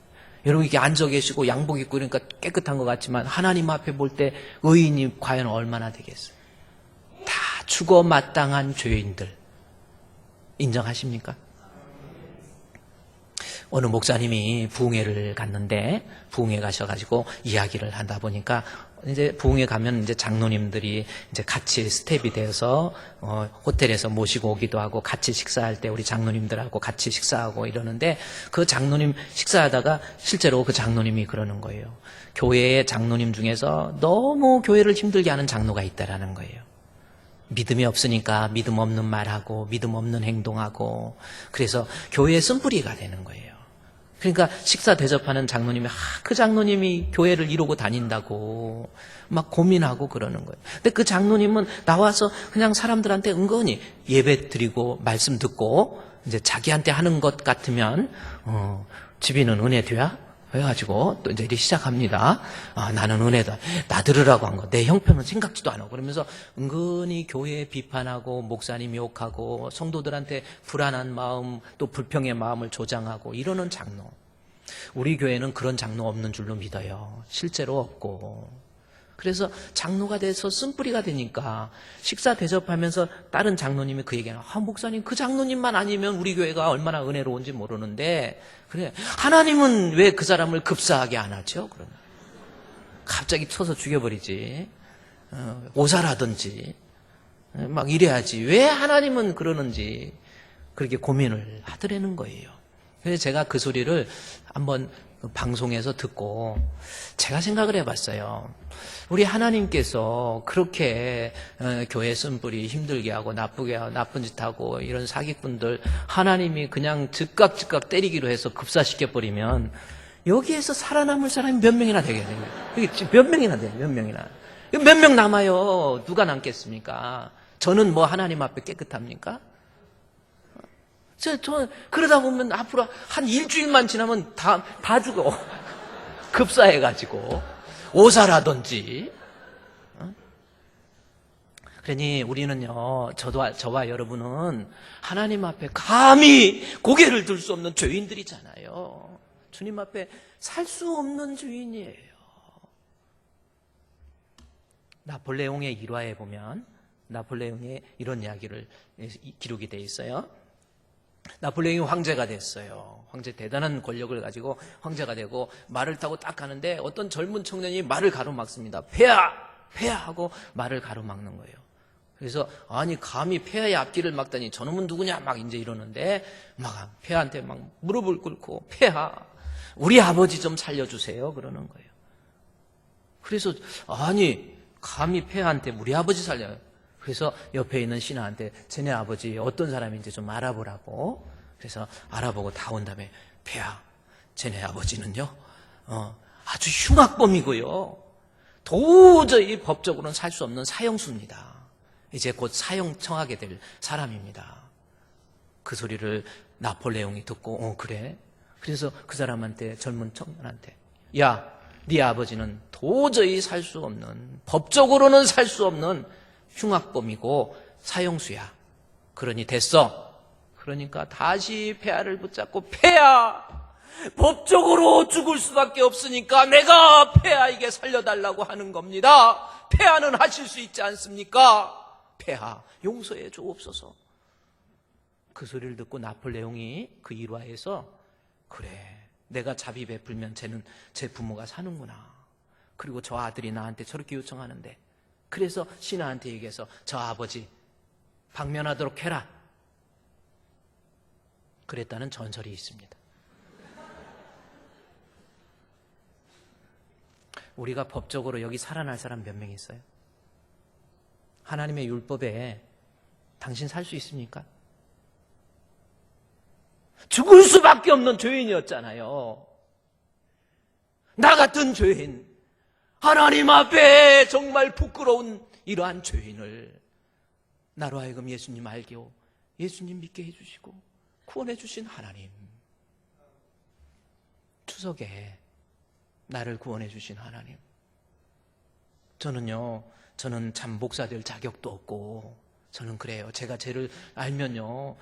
여러분 이렇게 앉아 계시고 양복 입고 그러니까 깨끗한 것 같지만 하나님 앞에 볼 때 의인이 과연 얼마나 되겠어요? 다 죽어 마땅한 죄인들. 인정하십니까? 어느 목사님이 부흥회를 갔는데 부흥회 가셔가지고 이야기를 하다 보니까 이제 부흥회 가면 이제 장로님들이 이제 같이 스텝이 되어서 호텔에서 모시고 오기도 하고 같이 식사할 때 우리 장로님들하고 같이 식사하고 이러는데 그 장로님 식사하다가 실제로 그 장로님이 그러는 거예요. 교회의 장로님 중에서 너무 교회를 힘들게 하는 장로가 있다라는 거예요. 믿음이 없으니까 믿음 없는 말하고 믿음 없는 행동하고 그래서 교회의 쓴뿌리가 되는 거예요. 그러니까 식사 대접하는 장로님이 그 장로님이 교회를 이루고 다닌다고 막 고민하고 그러는 거예요. 근데 그 장로님은 나와서 그냥 사람들한테 은근히 예배 드리고 말씀 듣고 이제 자기한테 하는 것 같으면 집이는 은혜 돼야? 해가지고 또 이제 이렇게 시작합니다. 나는 은혜다. 나 들으라고 한 거. 내 형편은 생각지도 않아. 그러면서 은근히 교회에 비판하고 목사님 욕하고 성도들한테 불안한 마음 또 불평의 마음을 조장하고 이러는 장로. 우리 교회는 그런 장로 없는 줄로 믿어요. 실제로 없고. 그래서 장로가 돼서 쓴뿌리가 되니까 식사 대접하면서 다른 장로님이 그 얘기하는 목사님 그 장로님만 아니면 우리 교회가 얼마나 은혜로운지 모르는데 그래 하나님은 왜 그 사람을 급사하게 안 하죠? 그러면 갑자기 쳐서 죽여버리지 오살하든지 막 이래야지 왜 하나님은 그러는지 그렇게 고민을 하더라는 거예요. 그래서 제가 그 소리를 한번 방송에서 듣고 제가 생각을 해봤어요. 우리 하나님께서 그렇게 교회 쓴뿌리 힘들게 하고 나쁘게 하고 나쁜 짓 하고 이런 사기꾼들 하나님이 그냥 즉각 때리기로 해서 급사시켜버리면 여기에서 살아남을 사람이 몇 명이나 되겠네요. 이게 몇 명이나 돼요. 몇 명이나. 몇 명 남아요. 누가 남겠습니까? 저는 뭐 하나님 앞에 깨끗합니까? 저 그러다 보면 앞으로 한 일주일만 지나면 다 죽어. 급사해가지고. 오사라든지. 그러니 우리는요, 저와 여러분은 하나님 앞에 감히 고개를 들 수 없는 죄인들이잖아요. 주님 앞에 살 수 없는 죄인이에요. 나폴레옹의 일화에 보면, 나폴레옹의 이런 이야기를 기록이 되어 있어요. 나폴레옹이 황제가 됐어요. 황제 대단한 권력을 가지고 황제가 되고 말을 타고 딱 가는데 어떤 젊은 청년이 말을 가로막습니다. 폐하! 폐하! 하고 말을 가로막는 거예요. 그래서 아니 감히 폐하의 앞길을 막다니 저놈은 누구냐 막 이제 이러는데 막 폐하한테 막 무릎을 꿇고 폐하 우리 아버지 좀 살려주세요 그러는 거예요. 그래서 아니 감히 폐하한테 우리 아버지 살려요. 그래서 옆에 있는 신하한테 쟤네 아버지 어떤 사람인지 좀 알아보라고. 그래서 알아보고 다 온 다음에 폐하 쟤네 아버지는요 아주 흉악범이고요 도저히 법적으로는 살 수 없는 사형수입니다. 이제 곧 사형 청하게 될 사람입니다. 그 소리를 나폴레옹이 듣고 그래? 그래서 그 사람한테 젊은 청년한테 야, 네 아버지는 도저히 살 수 없는 법적으로는 살 수 없는 흉악범이고 사형수야. 그러니 됐어. 그러니까 다시 폐하를 붙잡고 폐하! 법적으로 죽을 수밖에 없으니까 내가 폐하에게 살려달라고 하는 겁니다. 폐하는 하실 수 있지 않습니까? 폐하 용서해 주옵소서. 그 소리를 듣고 나폴레옹이 그 일화에서 그래 내가 자비 베풀면 쟤는 제 부모가 사는구나. 그리고 저 아들이 나한테 저렇게 요청하는데 그래서 신하한테 얘기해서 저 아버지 방면하도록 해라. 그랬다는 전설이 있습니다. 우리가 법적으로 여기 살아날 사람 몇 명 있어요? 하나님의 율법에 당신 살 수 있습니까? 죽을 수밖에 없는 죄인이었잖아요. 나 같은 죄인, 하나님 앞에 정말 부끄러운 이러한 죄인을 나로 하여금 예수님 알게요. 예수님 믿게 해주시고 구원해 주신 하나님, 추석에 나를 구원해 주신 하나님. 저는 참 목사 될 자격도 없고 저는 그래요. 제가 죄를 알면요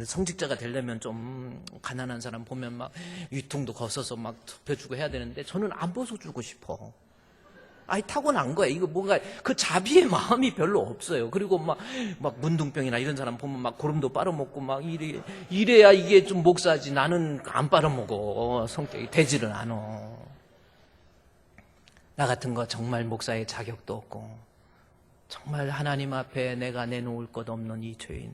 성직자가 되려면 좀 가난한 사람 보면 막 위통도 거서서 막 덮여주고 해야 되는데 저는 안 벗어주고 싶어. 아니 타고난 거야. 이거 뭔가 그 자비의 마음이 별로 없어요. 그리고 막 문둥병이나 이런 사람 보면 막 고름도 빨아먹고 막 이래야 이게 좀 목사지. 나는 안 빨아먹어. 성격이 되지를 않아. 나 같은 거 정말 목사의 자격도 없고 정말 하나님 앞에 내가 내놓을 것 없는 이 죄인,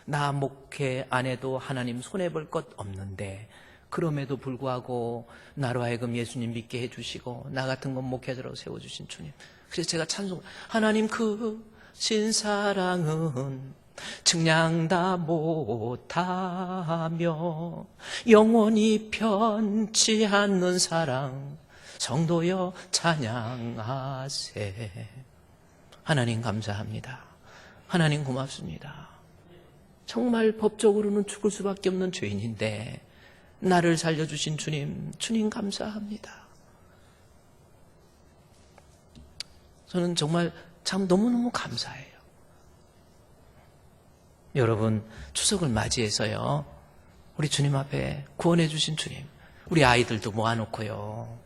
나 목회 안 해도 하나님 손해볼 것 없는데 그럼에도 불구하고 나로 하여금 예수님 믿게 해주시고 나 같은 건 목회자로 세워주신 주님. 그래서 제가 찬송, 하나님 그 신사랑은 측량 다 못하며 영원히 편치 않는 사랑 성도여 찬양하세. 하나님 감사합니다. 하나님 고맙습니다. 정말 법적으로는 죽을 수밖에 없는 죄인인데 나를 살려주신 주님, 주님 감사합니다. 저는 정말 참 너무너무 감사해요. 여러분 추석을 맞이해서요 우리 주님 앞에 구원해 주신 주님, 우리 아이들도 모아놓고요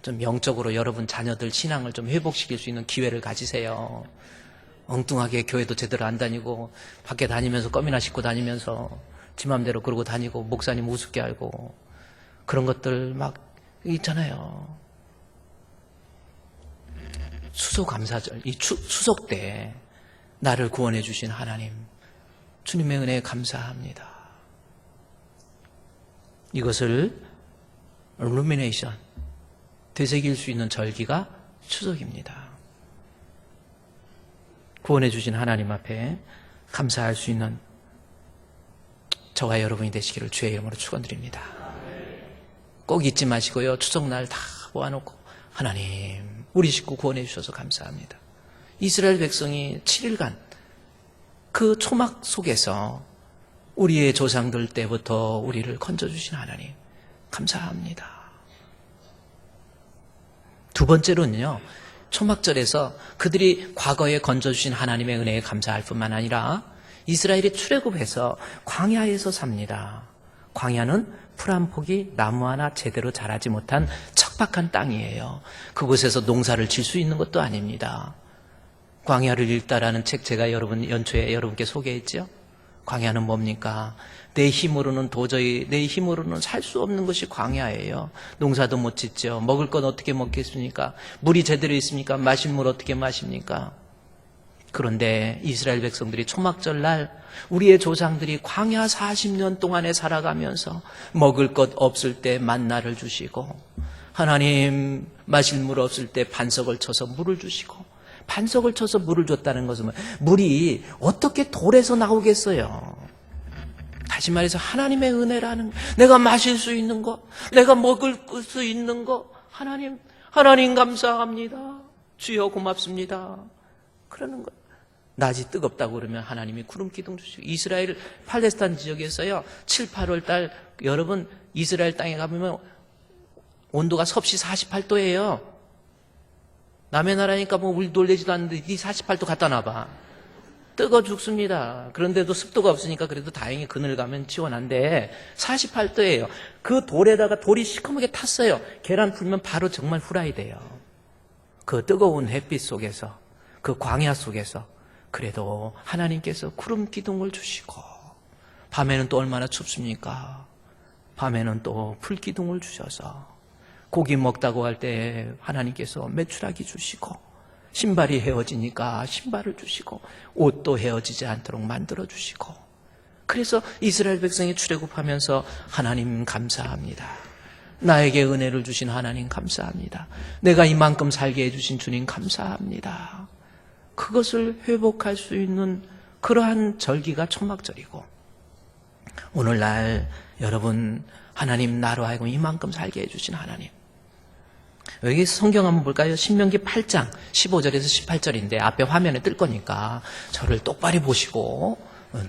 좀 영적으로 여러분 자녀들 신앙을 좀 회복시킬 수 있는 기회를 가지세요. 엉뚱하게 교회도 제대로 안 다니고 밖에 다니면서 껌이나 씻고 다니면서 지 맘대로 그러고 다니고 목사님 우습게 알고 그런 것들 막 있잖아요. 수소감사절, 이 추석 때 나를 구원해 주신 하나님, 주님의 은혜에 감사합니다. 이것을 루미네이션, 되새길 수 있는 절기가 추석입니다. 구원해 주신 하나님 앞에 감사할 수 있는 저와 여러분이 되시기를 주의 이름으로 축원드립니다. 꼭 잊지 마시고요. 추석날 다 모아놓고 하나님 우리 식구 구원해 주셔서 감사합니다. 이스라엘 백성이 7일간 그 초막 속에서 우리의 조상들 때부터 우리를 건져주신 하나님 감사합니다. 두 번째로는요, 초막절에서 그들이 과거에 건져주신 하나님의 은혜에 감사할 뿐만 아니라 이스라엘이 출애굽해서 광야에서 삽니다. 광야는 풀 한 폭이 나무 하나 제대로 자라지 못한 척박한 땅이에요. 그곳에서 농사를 질 수 있는 것도 아닙니다. 광야를 읽다라는 책 제가 여러분 연초에 여러분께 소개했죠. 광야는 뭡니까? 내 힘으로는 도저히, 내 힘으로는 살 수 없는 것이 광야예요. 농사도 못 짓죠. 먹을 건 어떻게 먹겠습니까? 물이 제대로 있습니까? 마실 물 어떻게 마십니까? 그런데 이스라엘 백성들이 초막절 날 우리의 조상들이 광야 40년 동안에 살아가면서 먹을 것 없을 때 만나를 주시고, 하나님 마실 물 없을 때 반석을 쳐서 물을 주시고, 반석을 쳐서 물을 줬다는 것은 물이 어떻게 돌에서 나오겠어요? 다시 말해서 하나님의 은혜라는, 내가 마실 수 있는 것, 내가 먹을 수 있는 것, 하나님 감사합니다. 주여 고맙습니다. 그러는 것. 낮이 뜨겁다고 그러면 하나님이 구름 기둥 주시고, 이스라엘 팔레스타인 지역에서요 7, 8월 달 여러분 이스라엘 땅에 가보면 온도가 섭씨 48도예요. 남의 나라니까 뭐 우리 놀래지도 않는데 네 48도 갖다 놔봐. 뜨거 죽습니다. 그런데도 습도가 없으니까 그래도 다행히 그늘 가면 시원한데 48도예요. 그 돌에다가 돌이 시커멓게 탔어요. 계란 풀면 바로 정말 후라이 돼요. 그 뜨거운 햇빛 속에서, 그 광야 속에서 그래도 하나님께서 구름 기둥을 주시고, 밤에는 또 얼마나 춥습니까? 밤에는 또 풀 기둥을 주셔서 고기 먹다고 할 때 하나님께서 메추라기 주시고, 신발이 헤어지니까 신발을 주시고, 옷도 헤어지지 않도록 만들어 주시고, 그래서 이스라엘 백성이 출애굽하면서 하나님 감사합니다. 나에게 은혜를 주신 하나님 감사합니다. 내가 이만큼 살게 해주신 주님 감사합니다. 그것을 회복할 수 있는 그러한 절기가 초막절이고, 오늘날 여러분 하나님 나로 하여금 이만큼 살게 해주신 하나님, 여기 성경 한번 볼까요? 신명기 8장 15절에서 18절인데 앞에 화면에 뜰 거니까 저를 똑바로 보시고,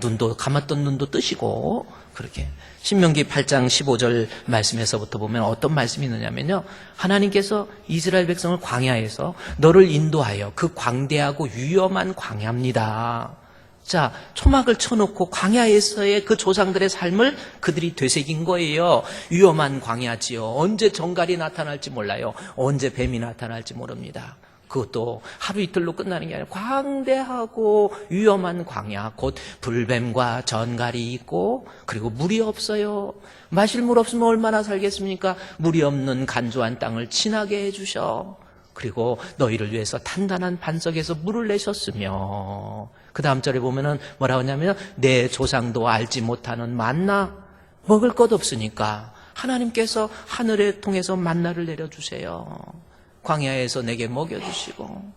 눈도 감았던 눈도 뜨시고, 그렇게 신명기 8장 15절 말씀에서부터 보면 어떤 말씀이 있느냐면요, 하나님께서 이스라엘 백성을 광야에서 너를 인도하여, 그 광대하고 위험한 광야입니다. 자, 초막을 쳐놓고 광야에서의 그 조상들의 삶을 그들이 되새긴 거예요. 위험한 광야지요. 언제 정갈이 나타날지 몰라요. 언제 뱀이 나타날지 모릅니다. 그것도 하루 이틀로 끝나는 게 아니라 광대하고 위험한 광야, 곧 불뱀과 전갈이 있고, 그리고 물이 없어요. 마실 물 없으면 얼마나 살겠습니까? 물이 없는 간조한 땅을 친하게 해주셔. 그리고 너희를 위해서 단단한 반석에서 물을 내셨으며, 그 다음 절에 보면은 뭐라고 하냐면, 내 조상도 알지 못하는 만나, 먹을 것 없으니까 하나님께서 하늘에 통해서 만나를 내려주세요. 광야에서 내게 먹여주시고,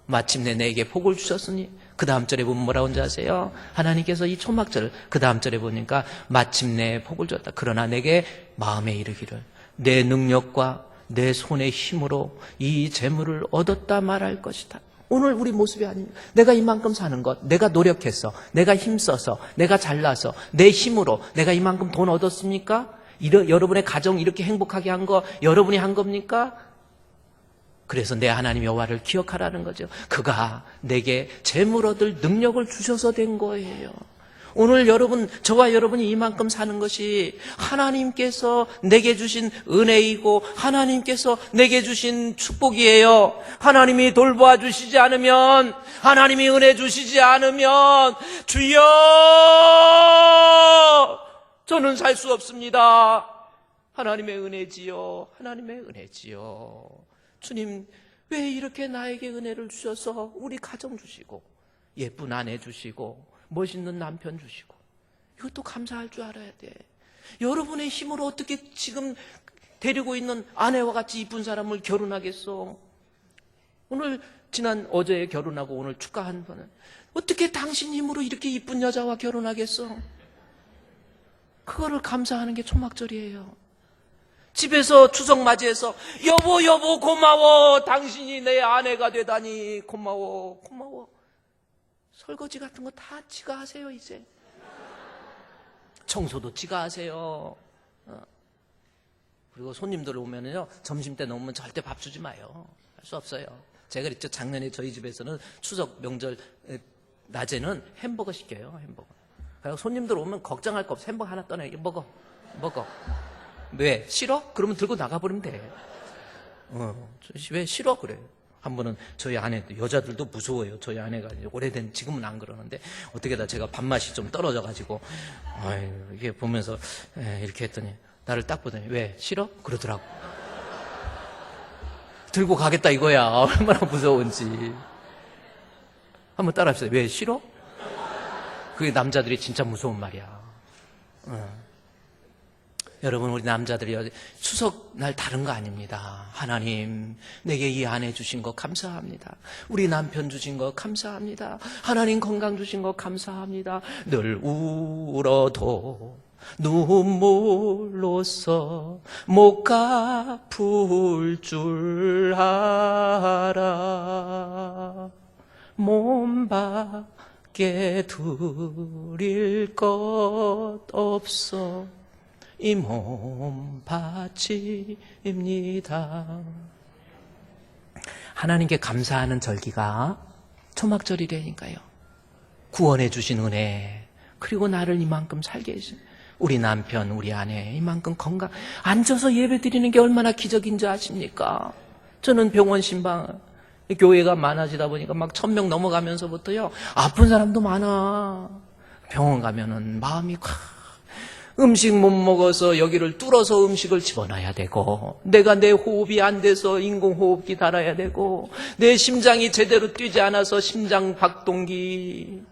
마침내 내게 복을 주셨으니, 그 다음 절에 보면 뭐라고 하는지 아세요? 하나님께서 이 초막절을 그 다음 절에 보니까 마침내 복을 줬다. 그러나 내게 마음에 이르기를 내 능력과 내 손의 힘으로 이 재물을 얻었다 말할 것이다. 오늘 우리 모습이 아닙니다. 내가 이만큼 사는 것, 내가 노력해서, 내가 힘써서, 내가 잘나서, 내 힘으로 내가 이만큼 돈 얻었습니까? 여러분의 가정 이렇게 행복하게 한 거 여러분이 한 겁니까? 그래서 내 하나님 여호와를 기억하라는 거죠. 그가 내게 재물 얻을 능력을 주셔서 된 거예요. 오늘 여러분, 저와 여러분이 이만큼 사는 것이 하나님께서 내게 주신 은혜이고 하나님께서 내게 주신 축복이에요. 하나님이 돌보아 주시지 않으면, 하나님이 은혜 주시지 않으면 주여 저는 살 수 없습니다. 하나님의 은혜지요. 하나님의 은혜지요. 주님, 왜 이렇게 나에게 은혜를 주셔서 우리 가정 주시고, 예쁜 아내 주시고, 멋있는 남편 주시고, 이것도 감사할 줄 알아야 돼. 여러분의 힘으로 어떻게 지금 데리고 있는 아내와 같이 이쁜 사람을 결혼하겠어? 오늘 어제 결혼하고 오늘 축가한 분은 어떻게 당신 힘으로 이렇게 이쁜 여자와 결혼하겠어? 그거를 감사하는 게 초막절이에요. 집에서 추석 맞이해서 여보 고마워, 당신이 내 아내가 되다니 고마워. 설거지 같은 거 다 지가 하세요. 이제 청소도 지가 하세요. 그리고 손님들 오면은요, 점심때 넘으면 절대 밥 주지 마요. 할 수 없어요. 제가 그랬죠. 작년에 저희 집에서는 추석 명절 낮에는 햄버거 시켜요. 햄버거. 그리고 손님들 오면 걱정할 거 없어. 햄버거 하나 떠내. 먹어. 왜? 싫어? 그러면 들고 나가버리면 돼. 왜 싫어? 그래. 한 번은 저희 아내, 여자들도 무서워요. 저희 아내가 오래된, 지금은 안 그러는데, 어떻게다 제가 밥맛이 좀 떨어져가지고, 아유, 이게 보면서, 이렇게 했더니, 나를 딱 보더니, 왜, 싫어? 그러더라고. 들고 가겠다 이거야. 얼마나 무서운지. 한번 따라 합시다. 왜, 싫어? 그게 남자들이 진짜 무서운 말이야. 여러분, 우리 남자들이 추석날 다른 거 아닙니다. 하나님, 내게 이 아내 주신 거 감사합니다. 우리 남편 주신 거 감사합니다. 하나님 건강 주신 거 감사합니다. 늘 울어도 눈물로써 못 갚을 줄 알아. 몸 밖에 두릴 것 없어 이 몸 바칩니다. 하나님께 감사하는 절기가 초막절이라니까요. 구원해 주신 은혜, 그리고 나를 이만큼 살게 해주신 우리 남편, 우리 아내 이만큼 건강, 앉아서 예배 드리는 게 얼마나 기적인 줄 아십니까? 저는 병원 신방, 교회가 많아지다 보니까 막 1000명 넘어가면서부터요, 아픈 사람도 많아. 병원 가면은 마음이 음식 못 먹어서 여기를 뚫어서 음식을 집어넣어야 되고, 내가 내 호흡이 안 돼서 인공호흡기 달아야 되고, 내 심장이 제대로 뛰지 않아서 심장 박동기.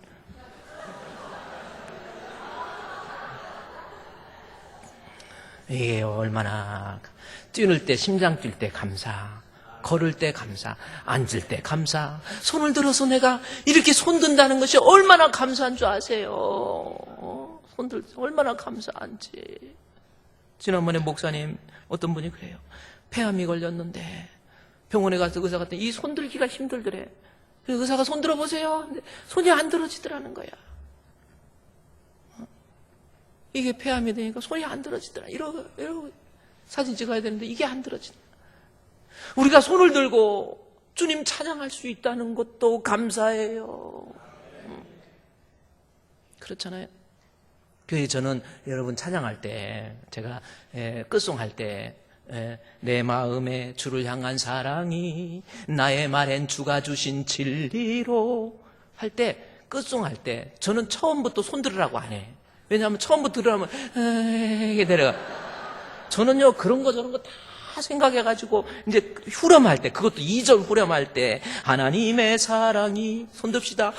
이게 얼마나, 뛰는 때, 심장 뛸 때 감사, 걸을 때 감사, 앉을 때 감사, 손을 들어서 내가 이렇게 손 든다는 것이 얼마나 감사한 줄 아세요? 손들 얼마나 감사한지. 지난번에 목사님 어떤 분이 그래요. 폐암이 걸렸는데 병원에 가서 의사가 이 손 들기가 힘들더래. 그래서 의사가 손 들어보세요. 근데 손이 안 들어지더라는 거야. 이게 폐암이 되니까 손이 안 들어지더라. 이러고 사진 찍어야 되는데 이게 안 들어지더라. 우리가 손을 들고 주님 찬양할 수 있다는 것도 감사해요. 그렇잖아요. 그래서 저는 여러분 찬양할 때, 제가 끝송할 때, 내 마음에 주를 향한 사랑이 나의 말엔 주가 주신 진리로 할 때, 끝송할 때 저는 처음부터 손 들으라고 안 해. 왜냐하면 처음부터 들으라면 이게 내려가. 저는요 그런 거 저런 거 다 생각해가지고 이제 후렴할 때, 그것도 2절 후렴할 때, 하나님의 사랑이, 손듭시다,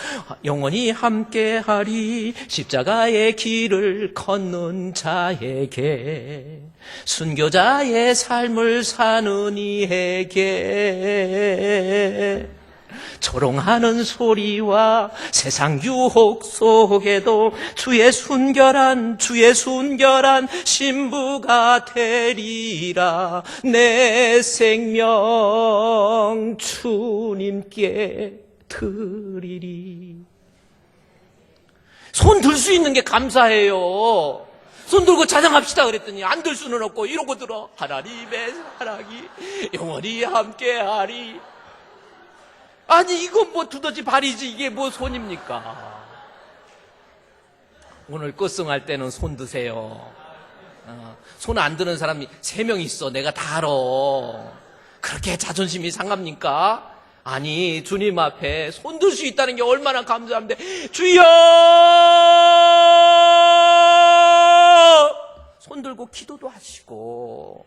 영원히 함께하리, 십자가의 길을 걷는 자에게, 순교자의 삶을 사는 이에게, 조롱하는 소리와 세상 유혹 속에도 주의 순결한 신부가 되리라. 내 생명 주님께 드리리. 손 들 수 있는 게 감사해요. 손 들고 찬양합시다 그랬더니 안 들 수는 없고 이러고 들어. 하나님의 사랑이 영원히 함께하리. 아니 이건 뭐 두더지 발이지 이게 뭐 손입니까? 오늘 끝송할 때는 손 드세요. 손 안 드는 사람이 3명 있어. 내가 다 알아. 그렇게 자존심이 상합니까? 아니 주님 앞에 손 들 수 있다는 게 얼마나 감사한데. 주여 손 들고 기도도 하시고,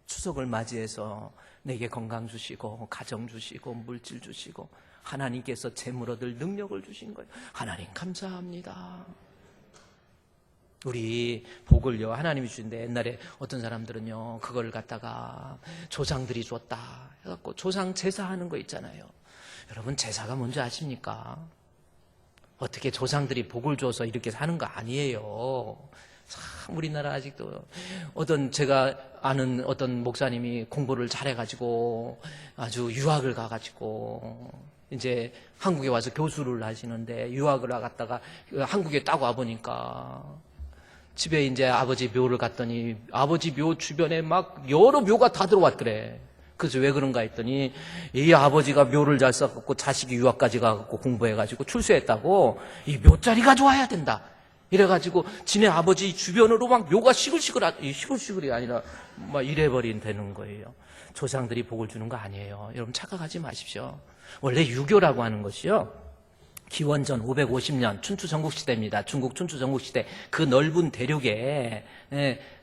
추석을 맞이해서 내게 건강 주시고 가정 주시고 물질 주시고 하나님께서 재물 얻을 능력을 주신 거예요. 하나님 감사합니다. 우리 복을요 하나님이 주신데, 옛날에 어떤 사람들은요 그걸 갖다가 조상들이 줬다 해갖고 조상 제사하는 거 있잖아요. 여러분 제사가 뭔지 아십니까? 어떻게 조상들이 복을 줘서 이렇게 사는 거 아니에요. 참 우리나라 아직도 제가 아는 어떤 목사님이 공부를 잘해가지고 아주 유학을 가가지고 이제 한국에 와서 교수를 하시는데, 유학을 갔다가 한국에 딱 와보니까 집에 이제 아버지 묘를 갔더니 아버지 묘 주변에 막 여러 묘가 다 들어왔더래. 그래서 왜 그런가 했더니 이 아버지가 묘를 잘 써갖고 자식이 유학까지 가갖고 공부해가지고 출세했다고 이 묘자리가 좋아야 된다. 이래가지고 지네 아버지 주변으로 막 묘가 시글시글이 아니라 막 이래버린 되는 거예요. 조상들이 복을 주는 거 아니에요. 여러분 착각하지 마십시오. 원래 유교라고 하는 것이요, 기원전 550년 춘추 전국시대입니다. 중국 춘추 전국시대. 그 넓은 대륙에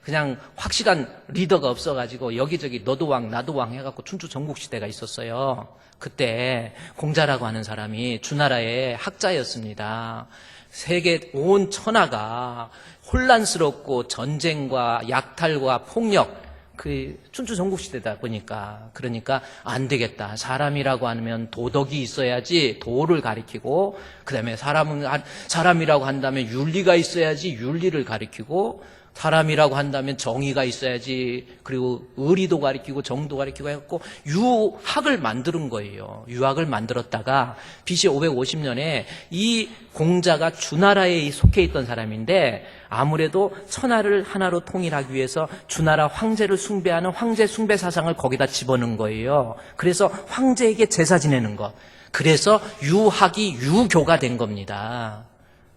그냥 확실한 리더가 없어가지고 여기저기 너도 왕 나도 왕 해갖고 춘추 전국시대가 있었어요. 그때 공자라고 하는 사람이 주나라의 학자였습니다. 세계 온 천하가 혼란스럽고 전쟁과 약탈과 폭력, 그 춘추 전국시대다 보니까, 그러니까 안 되겠다. 사람이라고 하면 도덕이 있어야지 도를 가리키고, 그 다음에 사람이라고 한다면 윤리가 있어야지 윤리를 가리키고, 사람이라고 한다면 정의가 있어야지, 그리고 의리도 가리키고 정도 가리키고 해갖고 유학을 만드는 거예요. 유학을 만들었다가 BC 550년에 이 공자가 주나라에 속해 있던 사람인데, 아무래도 천하를 하나로 통일하기 위해서 주나라 황제를 숭배하는 황제 숭배 사상을 거기다 집어넣은 거예요. 그래서 황제에게 제사 지내는 것. 그래서 유학이 유교가 된 겁니다.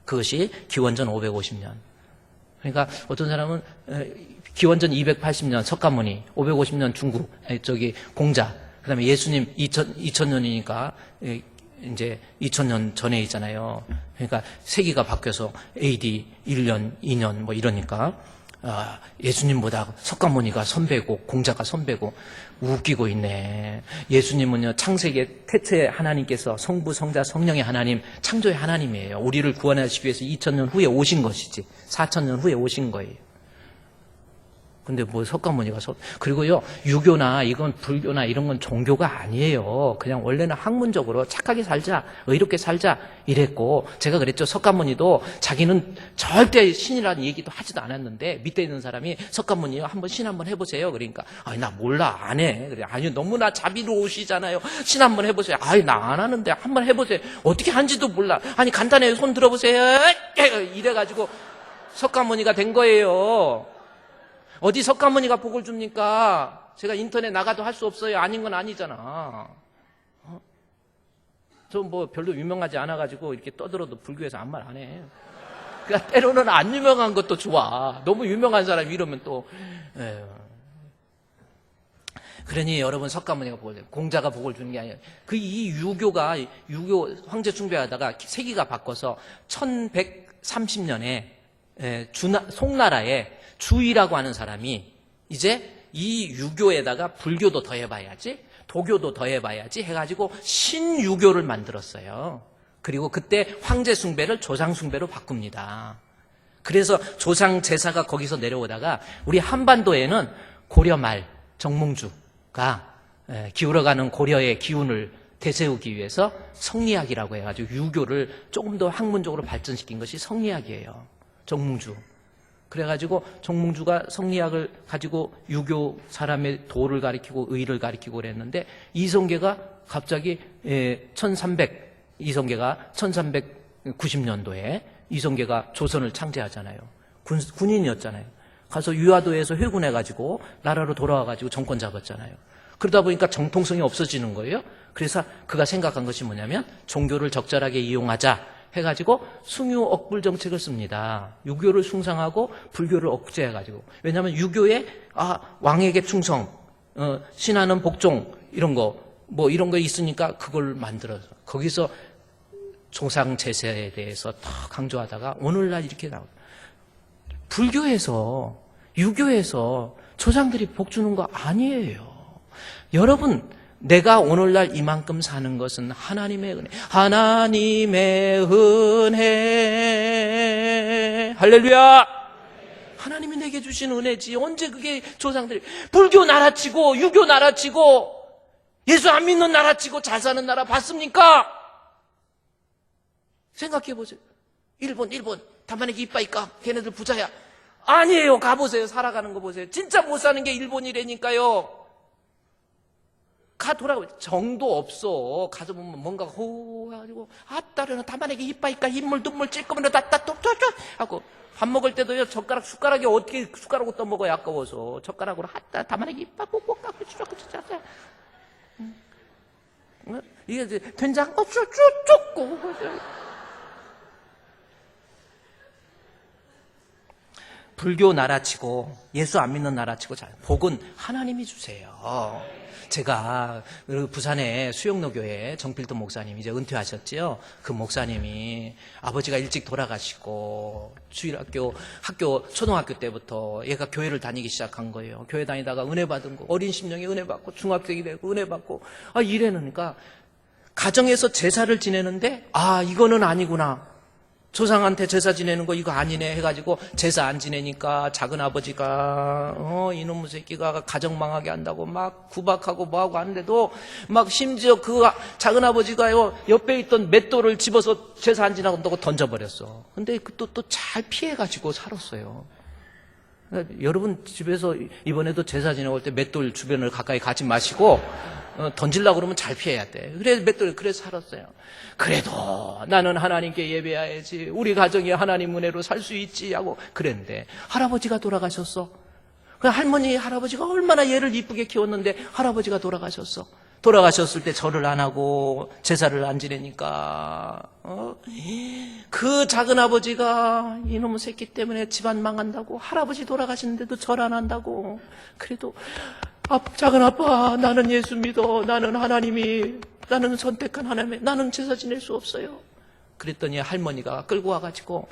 그것이 기원전 550년. 그러니까 어떤 사람은 기원전 280년 석가모니, 550년 중국, 공자, 그 다음에 예수님 2000년이니까 이제 2000년 전에 있잖아요. 그러니까 세기가 바뀌어서 AD 1년, 2년 뭐 이러니까 예수님보다 석가모니가 선배고 공자가 선배고, 웃기고 있네. 예수님은요, 창세기의 태초에 하나님께서 성부, 성자, 성령의 하나님, 창조의 하나님이에요. 우리를 구원하시기 위해서 2000년 후에 오신 것이지, 4000년 후에 오신 거예요. 근데 뭐 석가모니가 그리고요, 유교나 이건 불교나 이런 건 종교가 아니에요. 그냥 원래는 학문적으로 착하게 살자, 의롭게 살자 이랬고, 제가 그랬죠. 석가모니도 자기는 절대 신이라는 얘기도 하지도 않았는데 밑에 있는 사람이 석가모니요, 한번 신 한번 해보세요. 그러니까 아니 나 몰라, 안 해. 그래, 아니 너무나 자비로우시잖아요. 신 한번 해보세요. 아니 나 안 하는데 한번 해보세요. 어떻게 하는지도 몰라. 아니 간단해요. 손 들어보세요. 이래가지고 석가모니가 된 거예요. 어디 석가모니가 복을 줍니까? 제가 인터넷 나가도 할 수 없어요. 아닌 건 아니잖아. 저 뭐 별로 유명하지 않아가지고 이렇게 떠들어도 불교에서 아무 말 안 해. 그러니까 때로는 안 유명한 것도 좋아. 너무 유명한 사람 이러면 또. 에휴. 그러니 여러분, 석가모니가 공자가 복을 주는 게 아니에요. 이 유교가, 유교 황제 숭배하다가 세기가 바꿔서 1130년에 송나라에 주의라고 하는 사람이 이제 이 유교에다가 불교도 더해봐야지, 도교도 더해봐야지 해가지고 신유교를 만들었어요. 그리고 그때 황제 숭배를 조상 숭배로 바꿉니다. 그래서 조상 제사가 거기서 내려오다가 우리 한반도에는 고려 말 정몽주가 기울어가는 고려의 기운을 되새우기 위해서 성리학이라고 해가지고 유교를 조금 더 학문적으로 발전시킨 것이 성리학이에요. 정몽주. 그래가지고 정몽주가 성리학을 가지고 유교 사람의 도를 가리키고 의를 가리키고 그랬는데, 이성계가 갑자기 이성계가 1390년도에 이성계가 조선을 창제하잖아요. 군인이었잖아요. 가서 유화도에서 회군해가지고 나라로 돌아와가지고 정권 잡았잖아요. 그러다 보니까 정통성이 없어지는 거예요. 그래서 그가 생각한 것이 뭐냐면 종교를 적절하게 이용하자 해가지고 숭유억불 정책을 씁니다. 유교를 숭상하고 불교를 억제해가지고. 왜냐하면 유교에 왕에게 충성, 신하는 복종, 이런 거 있으니까 그걸 만들어서 거기서 조상 제사에 대해서 더 강조하다가 오늘날 이렇게 나오고. 불교에서, 유교에서 조상들이 복 주는 거 아니에요. 여러분, 내가 오늘날 이만큼 사는 것은 하나님의 은혜, 하나님의 은혜, 할렐루야. 하나님이 내게 주신 은혜지. 언제 그게 조상들이, 불교 나라치고 유교 나라치고 예수 안 믿는 나라치고 잘 사는 나라 봤습니까? 생각해 보세요. 일본 담아내기 이빠이까 걔네들 부자야. 아니에요. 가보세요. 살아가는 거 보세요. 진짜 못 사는 게 일본이라니까요. 돌아가 정도 없어. 가서 보면 뭔가 호해가지고 아따르는 담아내기 이빠이까 인물 눈물 찔 거면 따따따따따 하고, 밥 먹을 때도요, 숟가락이 어떻게 숟가락으로 떠먹어야 아까워서 젓가락으로 담아내기 이빠 꼭꼭 깎고 쭈쭈쭈쭈. 이게 이제 된장 쭈쭈쭈. 불교 나라치고 예수 안 믿는 나라치고 복은 하나님이 주세요. 제가 부산의 수영로교회 정필도 목사님 이제 은퇴하셨지요. 그 목사님이 아버지가 일찍 돌아가시고 주일학교 초등학교 때부터 얘가 교회를 다니기 시작한 거예요. 교회 다니다가 은혜 받은 거 어린 심령에 은혜 받고 중학생이 되고 은혜 받고 이래니까 가정에서 제사를 지내는데 이거는 아니구나. 조상한테 제사 지내는 거 이거 아니네 해가지고 제사 안 지내니까 작은 아버지가 이놈의 새끼가 가정 망하게 한다고 막 구박하고 뭐하고 하는데도 막 심지어 그 작은 아버지가요 옆에 있던 맷돌을 집어서 제사 안 지나간다고 던져버렸어. 근데 또 잘 피해가지고 살았어요. 그러니까 여러분 집에서 이번에도 제사 지내올 때 맷돌 주변을 가까이 가지 마시고 던지려고 그러면 잘 피해야 돼. 그래서 살았어요. 그래도 나는 하나님께 예배해야지. 우리 가정이 하나님 은혜로 살 수 있지 하고 그랬는데 할아버지가 돌아가셨어. 그 할아버지가 얼마나 얘를 이쁘게 키웠는데 할아버지가 돌아가셨어. 돌아가셨을 때 절을 안 하고 제사를 안 지내니까 그 작은 아버지가 이놈의 새끼 때문에 집안 망한다고 할아버지 돌아가시는데도 절 안 한다고. 그래도 작은 아빠 나는 예수 믿어. 나는 선택한 하나님의 나는 제사 지낼 수 없어요. 그랬더니 할머니가 끌고 와가지고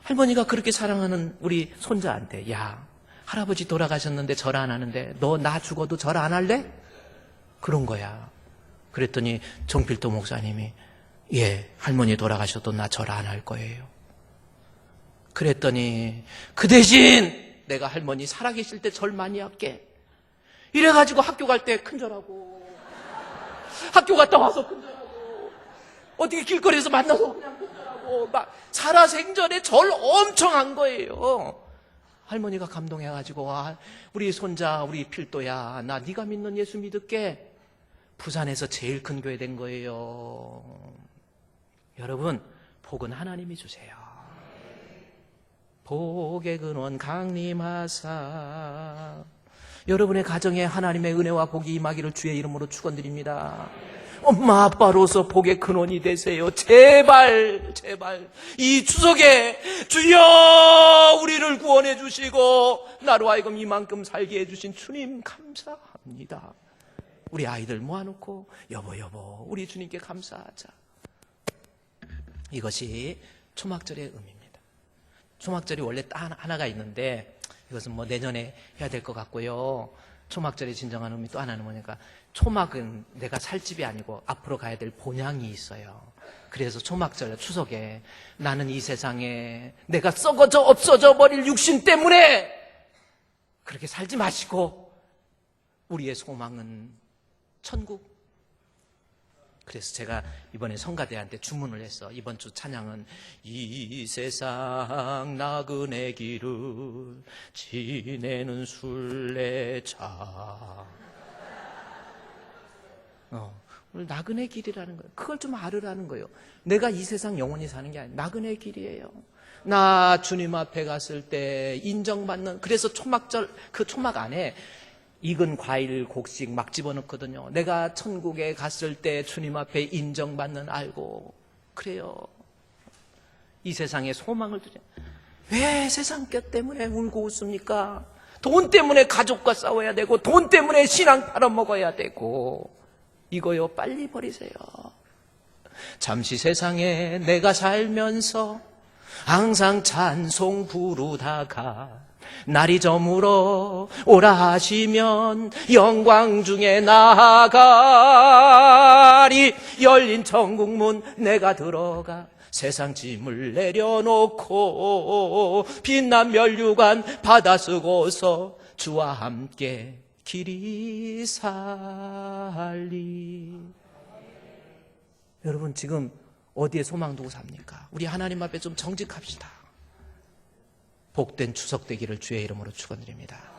할머니가 그렇게 사랑하는 우리 손자한테 야 할아버지 돌아가셨는데 절 안 하는데 너 나 죽어도 절 안 할래? 그런 거야. 그랬더니 정필도 목사님이 예 할머니 돌아가셔도 나 절 안 할 거예요. 그랬더니 그 대신 내가 할머니 살아계실 때 절 많이 할게. 이래가지고 학교 갈 때 큰절하고 학교 갔다 와서 큰절하고 어떻게 길거리에서 만나서 그냥 큰절하고 막 살아생전에 절 엄청 한 거예요. 할머니가 감동해가지고 우리 손자 우리 필도야 나 네가 믿는 예수 믿을게. 부산에서 제일 큰 교회 된 거예요. 여러분 복은 하나님이 주세요. 복의 근원 강림하사 여러분의 가정에 하나님의 은혜와 복이 임하기를 주의 이름으로 축원드립니다. 엄마 아빠로서 복의 근원이 되세요. 제발 이 추석에 주여 우리를 구원해 주시고 나로 하여금 이만큼 살게 해주신 주님 감사합니다. 우리 아이들 모아놓고 여보 우리 주님께 감사하자. 이것이 초막절의 의미입니다. 초막절이 원래 하나가 있는데 이것은 내년에 해야 될 것 같고요. 초막절의 진정한 의미 또 하나는 뭐냐니까 초막은 내가 살 집이 아니고 앞으로 가야 될 본향이 있어요. 그래서 초막절 추석에 나는 이 세상에 내가 썩어져 없어져 버릴 육신 때문에 그렇게 살지 마시고 우리의 소망은 천국. 그래서 제가 이번에 성가대한테 주문을 했어. 이번 주 찬양은 이 세상 나그네 길을 지내는 순례자. 나그네 길이라는 거예요. 그걸 좀 알으라는 거예요. 내가 이 세상 영원히 사는 게 아니에요. 나그네 길이에요. 나 주님 앞에 갔을 때 인정받는. 그래서 초막절 그 초막 안에 익은 과일 곡식 막 집어넣거든요. 내가 천국에 갔을 때 주님 앞에 인정받는 알고. 그래요. 이 세상에 소망을 두죠. 왜 세상 것 때문에 울고 웃습니까? 돈 때문에 가족과 싸워야 되고 돈 때문에 신앙 팔아먹어야 되고 이거요 빨리 버리세요. 잠시 세상에 내가 살면서 항상 찬송 부르다가 날이 저물어 오라 하시면 영광 중에 나아가리. 열린 천국문 내가 들어가 세상 짐을 내려놓고 빛난 면류관 받아 쓰고서 주와 함께 길이 살리. 여러분 지금 어디에 소망 두고 삽니까? 우리 하나님 앞에 좀 정직합시다. 복된 추석 되기를 주의 이름으로 축원드립니다.